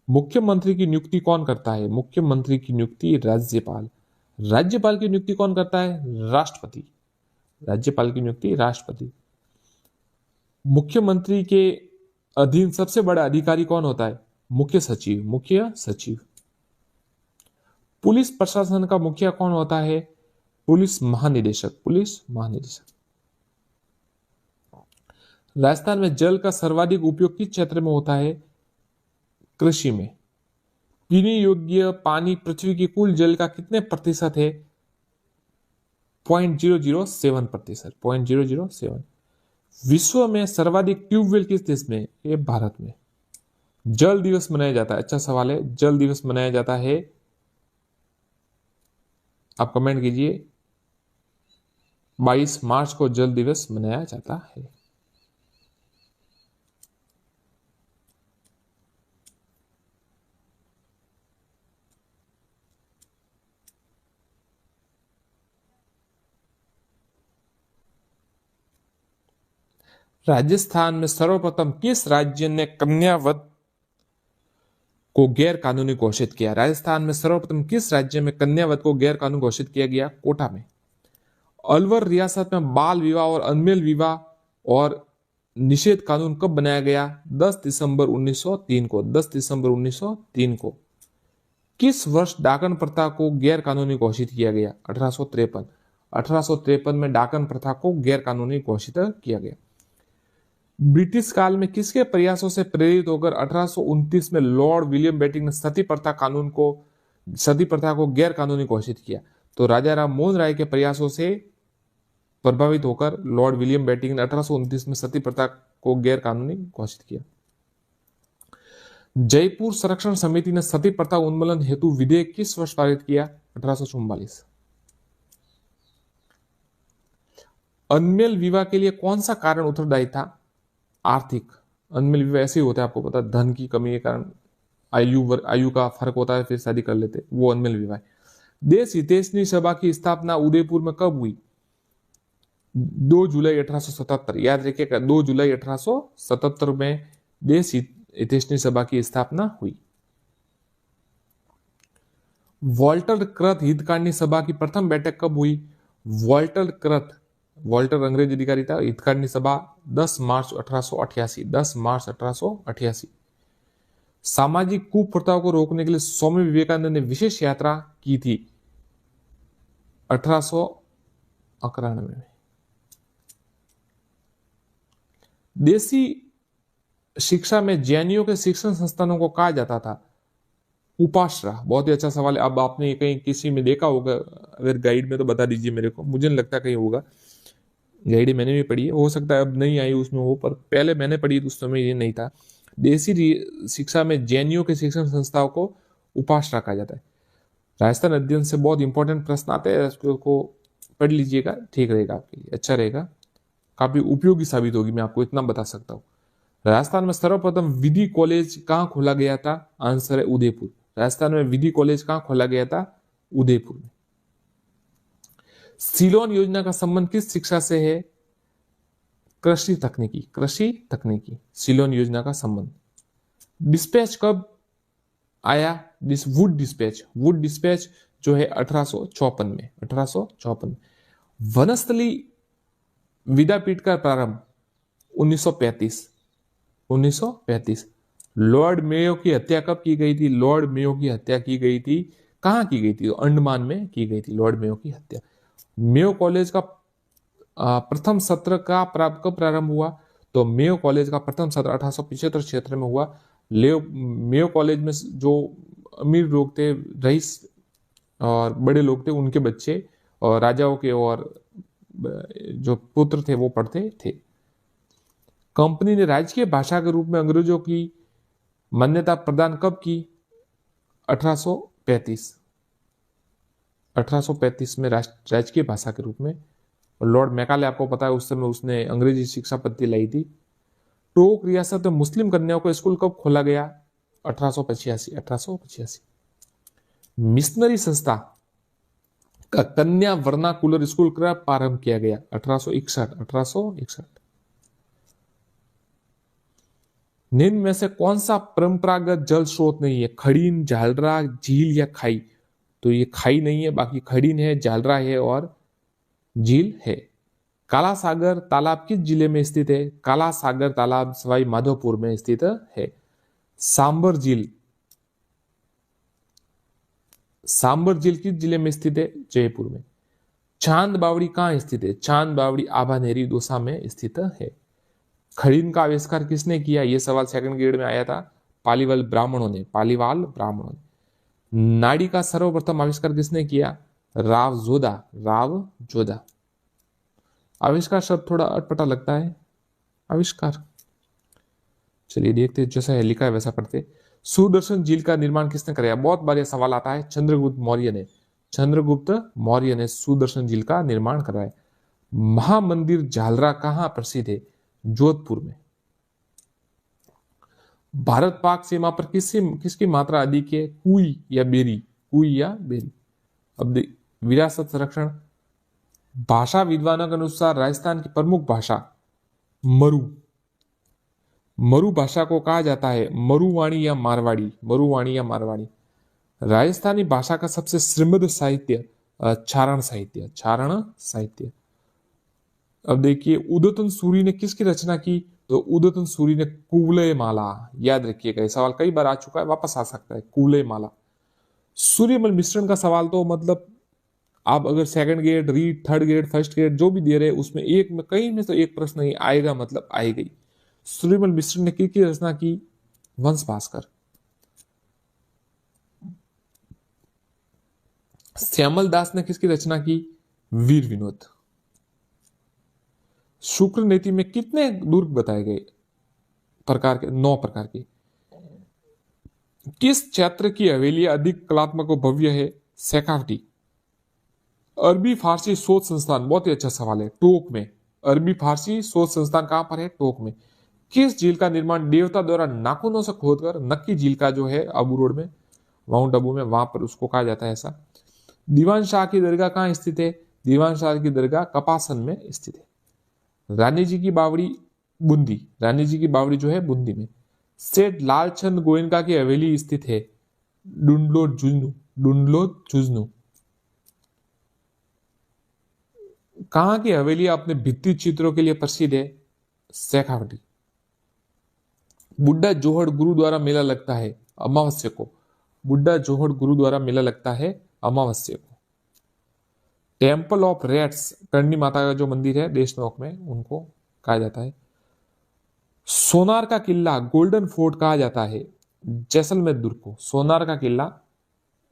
मुख्यमंत्री की नियुक्ति कौन करता है? मुख्यमंत्री की नियुक्ति राज्यपाल। राज्यपाल की नियुक्ति कौन करता है? राष्ट्रपति। राज्यपाल की नियुक्ति राष्ट्रपति। मुख्यमंत्री के अधीन सबसे बड़ा अधिकारी कौन होता है? मुख्य सचिव। मुख्य सचिव। पुलिस प्रशासन का मुखिया कौन होता है? पुलिस महानिदेशक। पुलिस महानिदेशक। राजस्थान में जल का सर्वाधिक उपयोग किस क्षेत्र में होता है? कृषि में। पीने योग्य पानी पृथ्वी की कुल जल का कितने प्रतिशत है? 0.007%। 0.007। विश्व में सर्वाधिक ट्यूबवेल किस देश में? ये भारत में। जल दिवस मनाया जाता है, अच्छा सवाल है, जल दिवस मनाया जाता है, आप कमेंट कीजिए, 22 मार्च को जल दिवस मनाया जाता है। राजस्थान में सर्वप्रथम किस राज्य ने कन्यावध को गैर कानूनी घोषित किया? राजस्थान में सर्वप्रथम किस राज्य में कन्यावध को गैर कानूनी घोषित किया गया? कोटा में। अलवर रियासत में बाल विवाह और अनमेल विवाह और निषेध कानून कब बनाया गया? 10 दिसंबर 1903 को। 10 दिसंबर 1903 को। किस वर्ष डाकन प्रथा को गैर कानूनी घोषित किया गया? 1853। 1853 में डाकन प्रथा को गैर कानूनी घोषित किया गया। ब्रिटिश काल में किसके प्रयासों से प्रेरित होकर 1829 में लॉर्ड विलियम बेंटिंक ने सती प्रथा को गैर कानूनी घोषित किया? तो राजा राम मोहन राय के प्रयासों से प्रभावित होकर लॉर्ड विलियम बेंटिंक ने 1829 में सती प्रथा को गैर कानूनी घोषित किया। जयपुर संरक्षण समिति ने सती प्रथा उन्मूलन हेतु विधेयक किस वर्ष पारित किया? 1844। अनमेल विवाह के लिए कौन सा कारण उत्तरदायी था? आर्थिक। अनमेल विवाह ऐसे ही होता है, आपको पता, धन की कमी के कारण आयु का फर्क होता है, फिर शादी कर लेते, वो अनमेल विवाह। देश हितैषणी सभा की स्थापना उदयपुर में कब हुई? 2 जुलाई 1877। याद रखिएगा, 2 जुलाई 1877 में देश हितैषणी सभा की स्थापना हुई। वॉल्टर कृत हितकारिणी सभा की प्रथम बैठक कब हुई? वॉल्टर अंग्रेज अधिकारी था। हितकारिणी सभा 10 मार्च 1888। 10 मार्च 1888। सामाजिक कुप्रथाओं को रोकने के लिए स्वामी विवेकानंद ने विशेष यात्रा की थी 1891 में। देसी शिक्षा में जैनियों के शिक्षण संस्थानों को कहा जाता था उपाश्रा। बहुत ही अच्छा सवाल है। अब आपने कहीं किसी में देखा होगा, अगर गाइड में तो बता दीजिए मेरे को, मुझे नहीं लगता कहीं होगा। गाइड मैंने भी पढ़ी है, हो सकता है अब नहीं आई उसमें हो, पर पहले मैंने पढ़ी तो उस समय ये नहीं था। शिक्षा में जैनियों के शिक्षण संस्थाओं को उपासना कहा जाता है। राजस्थान अध्ययन से बहुत इंपॉर्टेंट प्रश्न आते हैं, उसको पढ़ लीजिएगा, ठीक रहेगा आपके लिए, अच्छा रहेगा, काफी उपयोगी साबित होगी, मैं आपको इतना बता सकता हूँ। राजस्थान में सर्वप्रथम विधि कॉलेज कहाँ खोला गया था? आंसर है उदयपुर। राजस्थान में विधि कॉलेज कहाँ खोला गया था? उदयपुर में। सीलोन योजना का संबंध किस शिक्षा से है? कृषि तकनीकी। कृषि तकनीकी, सीलोन योजना का संबंध। डिस्पैच कब आया? वुड डिस्पैच जो है 1854 में, 1854। वनस्थली विद्यापीठ का प्रारंभ 1935। 1935। लॉर्ड मेयो की हत्या कब की गई थी? लॉर्ड मेयो की हत्या की गई थी, कहां की गई थी? अंडमान में की गई थी लॉर्ड मेयो की हत्या। मेयो कॉलेज का प्रथम सत्र का कब प्रारंभ हुआ? तो मेयो कॉलेज का प्रथम सत्र 1875 क्षेत्र में हुआ। मेयो कॉलेज में जो अमीर लोग थे, रईस और बड़े लोग थे, उनके बच्चे और राजाओं के और जो पुत्र थे वो पढ़ते थे। कंपनी ने राजकीय भाषा के रूप में अंग्रेजों की मान्यता प्रदान कब की? 1835। 1835 में राजकीय भाषा के रूप में। लॉर्ड मैकाले, आपको पता है, उस समय उसने अंग्रेजी शिक्षा पद्धति लाई थी। टोक रियासत में मुस्लिम कन्याओं का स्कूल कब खोला गया? 1885। 1885। मिशनरी संस्था का कन्या वर्नाकुलर स्कूल कब प्रारंभ किया गया? 1861। 1861। निम्न में से कौन सा परंपरागत जल स्रोत नहीं है? खड़ीन, जालरा, झील या खाई? तो ये खाई नहीं है, बाकी खड़ीन है, जालरा है और झील है। काला सागर तालाब किस जिले में स्थित है? काला सागर तालाब सवाई माधोपुर में स्थित है। सांबर झील किस जिले में स्थित है? जयपुर में। चांद बावड़ी कहां स्थित है? चांद बावड़ी आभानेरी दौसा में स्थित है। खड़ीन का आविष्कार किसने किया? यह सवाल सेकंड ग्रेड में आया था, पालीवाल ब्राह्मणों ने। पालीवाल ब्राह्मणों ने। नाड़ी का सर्वप्रथम आविष्कार किसने किया? राव जोधा। आविष्कार शब्द थोड़ा अटपटा लगता है, आविष्कार। चलिए देखते, जैसा है लिखा है वैसा पढ़ते। सुदर्शन झील का निर्माण किसने कराया? बहुत बार यह सवाल आता है। चंद्रगुप्त मौर्य ने सुदर्शन झील का निर्माण कराया। महामंदिर जालरा कहां प्रसिद्ध है? जोधपुर में। भारत पाक सीमा पर किसकी मात्रा अधिक है? कुई या बेरी? अब विरासत संरक्षण। भाषा विद्वानों के अनुसार राजस्थान की प्रमुख भाषा मरु भाषा को कहा जाता है मरुवाणी या मारवाड़ी। राजस्थानी भाषा का सबसे समृद्ध साहित्य चारण साहित्य। अब देखिए, उदयतन सूरी ने किसकी रचना की? तो उदयतन सूरी ने कुवलय माला। याद रखिएगा, सवाल कई बार आ चुका है, वापस आ सकता है। कुवलय माला। सूर्यमल मिश्रण का सवाल तो मतलब आप अगर second grade, read, third grade, first grade जो भी दे रहे हैं उसमें एक में कहीं में तो एक प्रश्न नहीं आएगा, मतलब आएगा ही। सूर्यमल मिश्रण ने किसकी रचना की? वंश भास्कर। श्यामल दास ने किसकी रचना की? वीर विनोद। शुक्र नीति में कितने दुर्ग बताए गए? 9 प्रकार के। किस क्षेत्र की हवेली अधिक कलात्मक और भव्य है? शेखावटी। अरबी फारसी शोध संस्थान, बहुत ही अच्छा सवाल है, टोंक में। अरबी फारसी शोध संस्थान कहां पर है? टोंक में। किस झील का निर्माण देवता द्वारा नाखूनों से खोदकर, नक्की झील का जो है आबू रोड में, माउंट आबू में, वहां पर उसको कहा जाता है ऐसा। दीवान शाह की दरगाह कहां स्थित है? दीवान शाह की दरगाह कपासन में स्थित है। रानी जी की बावड़ी जो है बूंदी में। सेठ लालचंद गोयनका की हवेली स्थित है डुंडलो जुजनू। कहां की हवेली अपने भित्ति चित्रों के लिए प्रसिद्ध है? शेखावटी। बुड्ढा जोहड़ गुरुद्वारा मेला लगता है अमावस्या को। Temple of rates, Karni Mata का जो मंदिर है देशनोक में, उनको कहा जाता है। सोनार का किला, गोल्डन फोर्ट कहा जाता है जैसलमेर दुर्ग को। सोनार का किला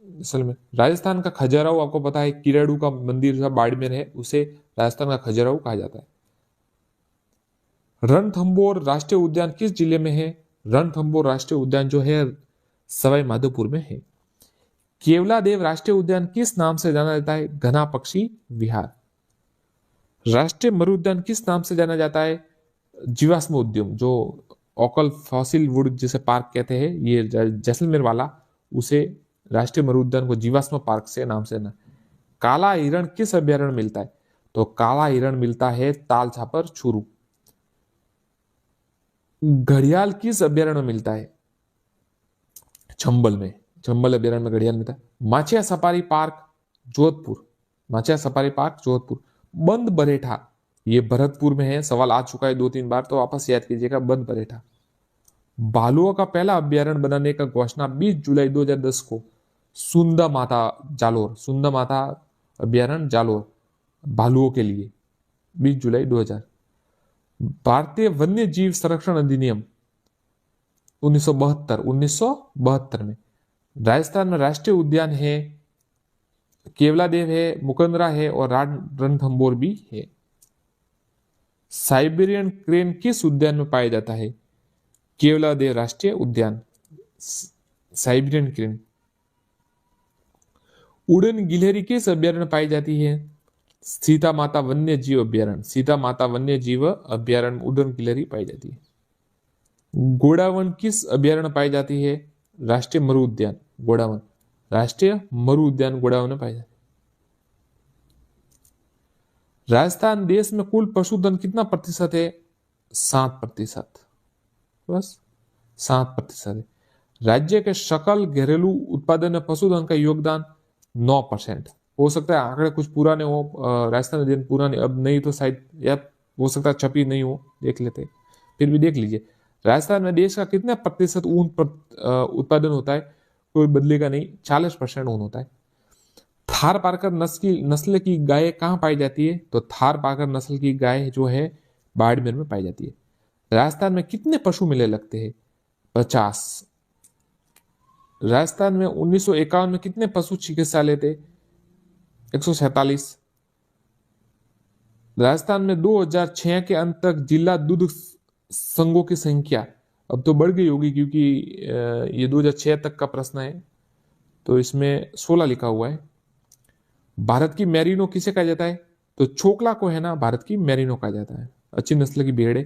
जैसलमेर। राजस्थान का खजुराहो, आपको पता है किराड़ू का मंदिर जो बाड़मेर है, उसे राजस्थान का खजुराहो कहा जाता है। रणथंभौर राष्ट्रीय उद्यान किस जिले में है? रणथंभौर राष्ट्रीय उद्यान जो है सवाई माधोपुर में है। केवलादेव राष्ट्रीय उद्यान किस नाम से जाना जाता है? घना पक्षी विहार। राष्ट्रीय मरु उद्यान किस नाम से जाना जाता है? जीवाश्म उद्यान, जो ओकल फॉसिल वुड जिसे पार्क कहते हैं, ये जैसलमेर वाला, उसे राष्ट्रीय मरु उद्यान को जीवाश्म पार्क से नाम से ना। काला हिरण किस अभ्यारण्य मिलता है? तो काला हिरण मिलता है ताल छापर चूरू। घड़ियाल किस अभ्यारण्य में मिलता है? चंबल में, चंबल अभ्यारण्य में घड़ियाल मिलता है। Machia safari park Jodhpur, Machia safari park Jodhpur. Bandh Baretha, ये भरतपुर में है, सवाल आ चुका है 2-3 बार, तो वापस याद कीजिएगा। बंद बरेठा। भालुओं का पहला अभ्यारण्य बनाने का घोषणा 20 जुलाई 2010 को सुंदा माता जालोर, सुंदा माता अभ्यारण्य जालोर, भालुओं के लिए 20 जुलाई 2000। भारतीय वन्य जीव संरक्षण अधिनियम 1972 में। राजस्थान में राष्ट्रीय उद्यान है, केवलादेव है, मुकंदरा है और रणथंभौर भी है। साइबेरियन क्रेन किस उद्यान में पाया जाता है? केवलादेव राष्ट्रीय उद्यान। Siberian crane. उड़न गिलहरी किस अभ्यारण्य पाई जाती है? सीता माता वन्य जीव अभ्यारण्य, सीता माता वन्य जीव अभ्यारण्य उड़न गिलहरी पाई जाती है। गोडावन किस अभ्यारण्य पाई जाती है? राष्ट्रीय मरु उद्यान गोडावन, राष्ट्रीय मरु उद्यान गोडावन में पाई जाती है। राजस्थान देश में कुल पशुधन कितना प्रतिशत है? 7%, बस 7% है। राज्य के सकल घरेलू उत्पादन में पशुधन का योगदान 9%। हो सकता है आंकड़े कुछ पुराने हो, राजस्थान दिन पुराने, अब नहीं तो शायद, या हो सकता है छपी नहीं हो, देख लेते, फिर भी देख लीजिए। राजस्थान में देश का कितना प्रतिशत ऊन उत्पादन होता है? कोई बदलेगा नहीं, 40% ऊन होता है। थार पारकर नस्ल की गाय कहाँ पाई जाती है? तो थार पारकर नस्ल की गाय जो है बाड़मेर में पाई जाती है। राजस्थान में कितने पशु मेले लगते हैं? 50। राजस्थान में 1951 में कितने पशु चिकित्सालय थे? 147। राजस्थान में 2006 के अंत तक जिला दूध संघों की संख्या अब तो बढ़ गई होगी, क्योंकि ये 2006 तक का प्रश्न है, तो इसमें 16 लिखा हुआ है। भारत की मैरिनो किसे कहा जाता है? तो छोकला को है ना, भारत की मैरिनो कहा जाता है। अच्छी नस्ल की भेड़ है।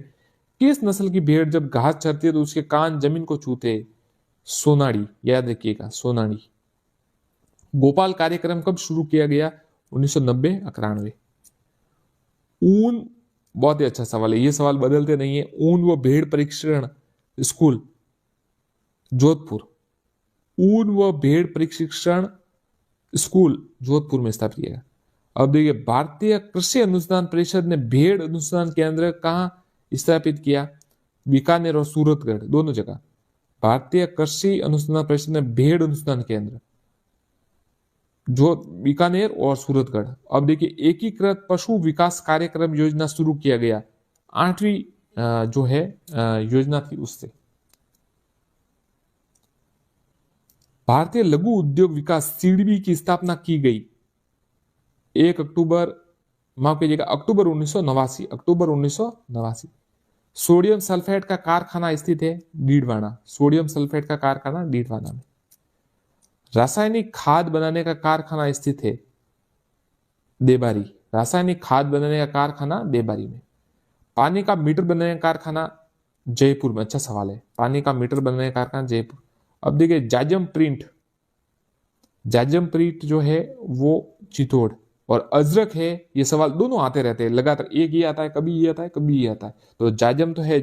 किस नस्ल की भेड़ जब घास चरती है तो उसके कान जमीन को छूते? सोनाड़ी, याद रखिएगा, सोनाड़ी। भोपाल कार्यक्रम कब शुरू किया गया? 1990-91। ऊन, बहुत ही अच्छा सवाल है, ये सवाल बदलते नहीं है। ऊन व भेड़ प्रशिक्षण स्कूल जोधपुर, ऊन व भेड़ प्रशिक्षण स्कूल जोधपुर में स्थापित किया। अब देखिए, भारतीय कृषि अनुसंधान परिषद ने भेड़ अनुसंधान केंद्र कहां स्थापित किया? बीकानेर और सूरतगढ़, दोनों जगह। भारतीय कृषि अनुसंधान परिषद ने भेड़ अनुसंधान केंद्र जो बीकानेर और सूरतगढ़। अब देखिए, एकीकृत पशु विकास कार्यक्रम योजना शुरू किया गया, 8वीं जो है योजना थी उससे। भारतीय लघु उद्योग विकास सीडबी की स्थापना की गई 1 अक्टूबर, माफ कीजिएगा, अक्टूबर 1989, अक्टूबर 1989। सोडियम सल्फेट का कारखाना स्थित है डीडवाना, सोडियम सल्फेट का कारखाना डीडवाना में। रासायनिक खाद बनाने का कारखाना स्थित है देबारी, रासायनिक खाद बनाने का कारखाना देबारी में। पानी का मीटर बनाने का कारखाना जयपुर में। अच्छा सवाल है, पानी का मीटर बनाने का कारखाना जयपुर। अब देखिए, जाजम प्रिंट जो है वो चित्तौड़, और अजरक है, ये सवाल दोनों आते रहते हैं लगातार, एक ये आता है, कभी ये आता है, कभी ये आता है। तो जाजम तो है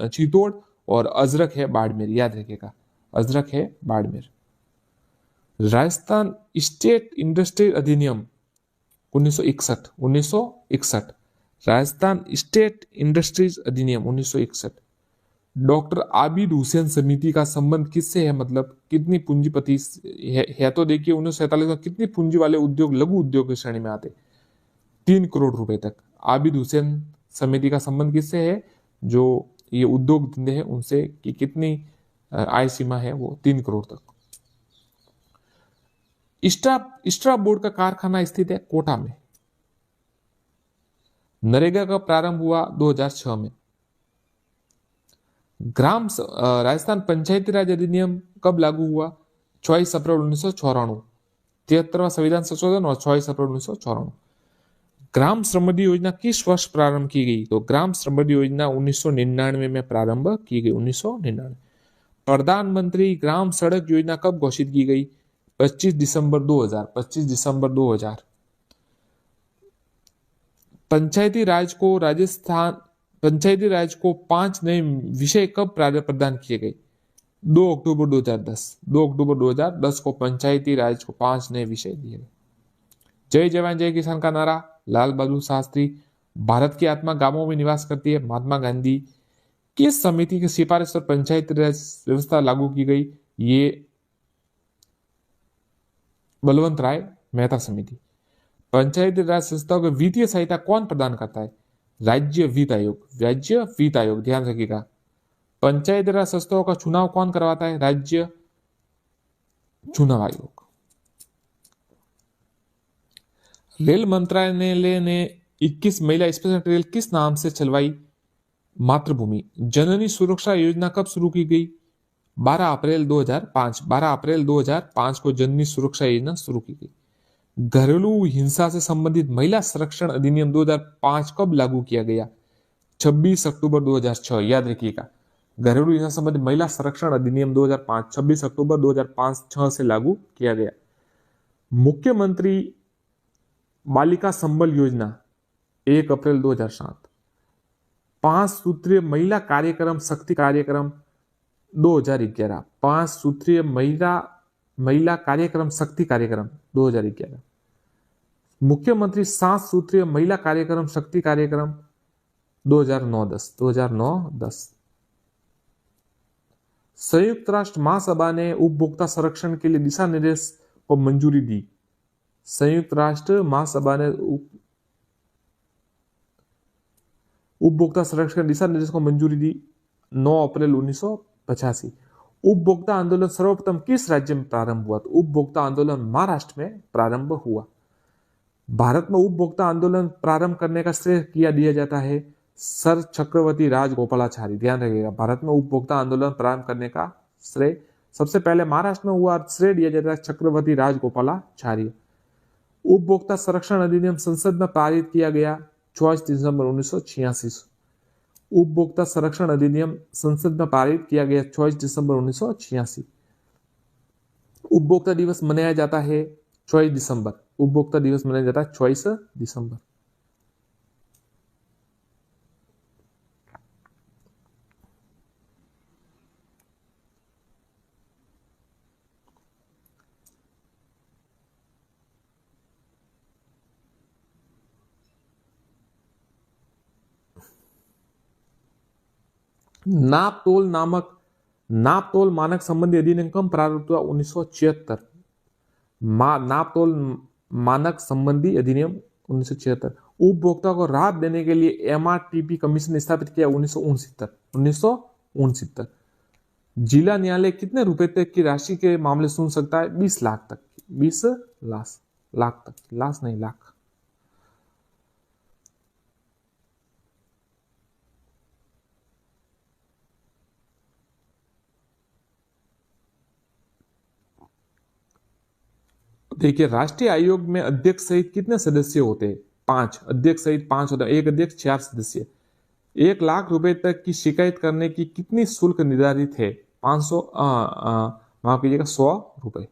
चित्तौड़ और अजरक है बाड़मेर, याद रखिएगा, अजरक है बाड़मेर। राजस्थान स्टेट इंडस्ट्री अधिनियम 1961, राजस्थान स्टेट इंडस्ट्रीज अधिनियम 1961। डॉक्टर आबिद हुसैन समिति का संबंध किससे है? मतलब कितनी पूंजीपति है? तो देखिए, 1947 में कितनी पूंजी वाले उद्योग लघु उद्योग की श्रेणी में आते? 3 करोड़ रुपए तक। आबिद हुसैन समिति का संबंध किससे है? जो ये उद्योग धंधे हैं उनसे, कि कितनी आय सीमा है वो 3 करोड़ तक। स्ट्रा बोर्ड का कारखाना स्थित है कोटा में। नरेगा का प्रारंभ हुआ 2006 में। राजस्थान पंचायती राज अधिनियम कब लागू हुआ? 24 अप्रैल 1994। 73वां संविधान संशोधन और 24 अप्रैल 1994। ग्राम समृद्धि योजना किस वर्ष प्रारंभ की गई? तो ग्राम समृद्धि योजना 1999 में प्रारंभ की गई, 1999। प्रधानमंत्री ग्राम सड़क योजना कब घोषित की गई? 25 दिसंबर 2000। 25 दिसंबर 2000। पंचायती राज को 5 नए विषय कब प्रदान किए गए? 2 अक्टूबर 2010। 2 अक्टूबर 2010 को पंचायती राज को 5 नए विषय दिए गए। जय जवान जय किसान का नारा, लाल बहादुर शास्त्री। भारत की आत्मा गांवों में निवास करती है, महात्मा गांधी। किस समिति की सिफारिश पर पंचायती राज व्यवस्था लागू की गई? ये बलवंत राय मेहता समिति। पंचायती राज संस्थाओं को वित्तीय सहायता कौन प्रदान करता है? राज्य वित्त आयोग। राज्य वित्त आयोग, ध्यान रखिएगा। पंचायती राज संस्थाओं का चुनाव कौन करवाता है? राज्य चुनाव आयोग। रेल मंत्रालय ने 21 महिला स्पेशल ट्रेन किस नाम से चलवाई? मातृभूमि। जननी सुरक्षा योजना कब शुरू की गई? 12 अप्रैल 2005। 12 अप्रैल 2005 को जननी सुरक्षा योजना शुरू की गई। घरेलू हिंसा से संबंधित महिला संरक्षण अधिनियम 2005 कब लागू किया गया? 26 अक्टूबर 2006। याद रखिएगा, घरेलू हिंसा से संबंधित महिला संरक्षण अधिनियम 2005 26 अक्टूबर 2005 से लागू किया गया। मुख्यमंत्री बालिका संबल योजना 1 अप्रैल 2007। 5 सूत्रीय महिला कार्यक्रम शक्ति कार्यक्रम 2011। 5 सूत्रीय महिला कार्यक्रम शक्ति कार्यक्रम 2011। मुख्यमंत्री 7 सूत्रीय महिला कार्यक्रम शक्ति कार्यक्रम 2009-10। 2009-10। संयुक्त राष्ट्र महासभा ने उपभोक्ता संरक्षण के लिए दिशा निर्देश को मंजूरी दी। संयुक्त राष्ट्र महासभा ने उपभोक्ता संरक्षण दिशा निर्देश को मंजूरी दी 9 अप्रैल 1985। उपभोक्ता आंदोलन सर्वप्रथम किस राज्य में प्रारंभ हुआ? तो उपभोक्ता आंदोलन महाराष्ट्र में प्रारंभ हुआ। भारत में उपभोक्ता आंदोलन प्रारंभ करने का श्रेय किया दिया जाता है सर चक्रवर्ती राजगोपालाचारी। ध्यान रखिएगा, भारत में उपभोक्ता आंदोलन प्रारंभ करने का श्रेय सबसे पहले महाराष्ट्र में हुआ, श्रेय दिया जाता है चक्रवर्ती राजगोपालाचारी। उपभोक्ता संरक्षण अधिनियम संसद में पारित किया गया 24 दिसंबर 1986। उपभोक्ता संरक्षण अधिनियम संसद में पारित किया गया 24 दिसंबर 1986। उपभोक्ता दिवस मनाया जाता है 24 दिसंबर। उपभोक्ता दिवस मनाया जाता है 24 दिसंबर। नापतोल मानक संबंधी अधिनियम कब प्रारंभ हुआ? 1976। नापतोल मानक संबंधी अधिनियम 1976। उपभोक्ता को राहत देने के लिए एमआरटीपी कमीशन स्थापित किया 1969। जिला न्यायालय कितने रुपए तक की राशि के मामले सुन सकता है? 20 लाख तक। 20 लाख तक, लाख नहीं लाख। देखिए, राष्ट्रीय आयोग में अध्यक्ष सहित कितने सदस्य होते हैं? 5। अध्यक्ष सहित 5 होते हैं। एक अध्यक्ष 4 सदस्य। 1 लाख रुपए तक की शिकायत करने की कितनी शुल्क निर्धारित है? 500 माफ कीजिएगा, 100 रुपए।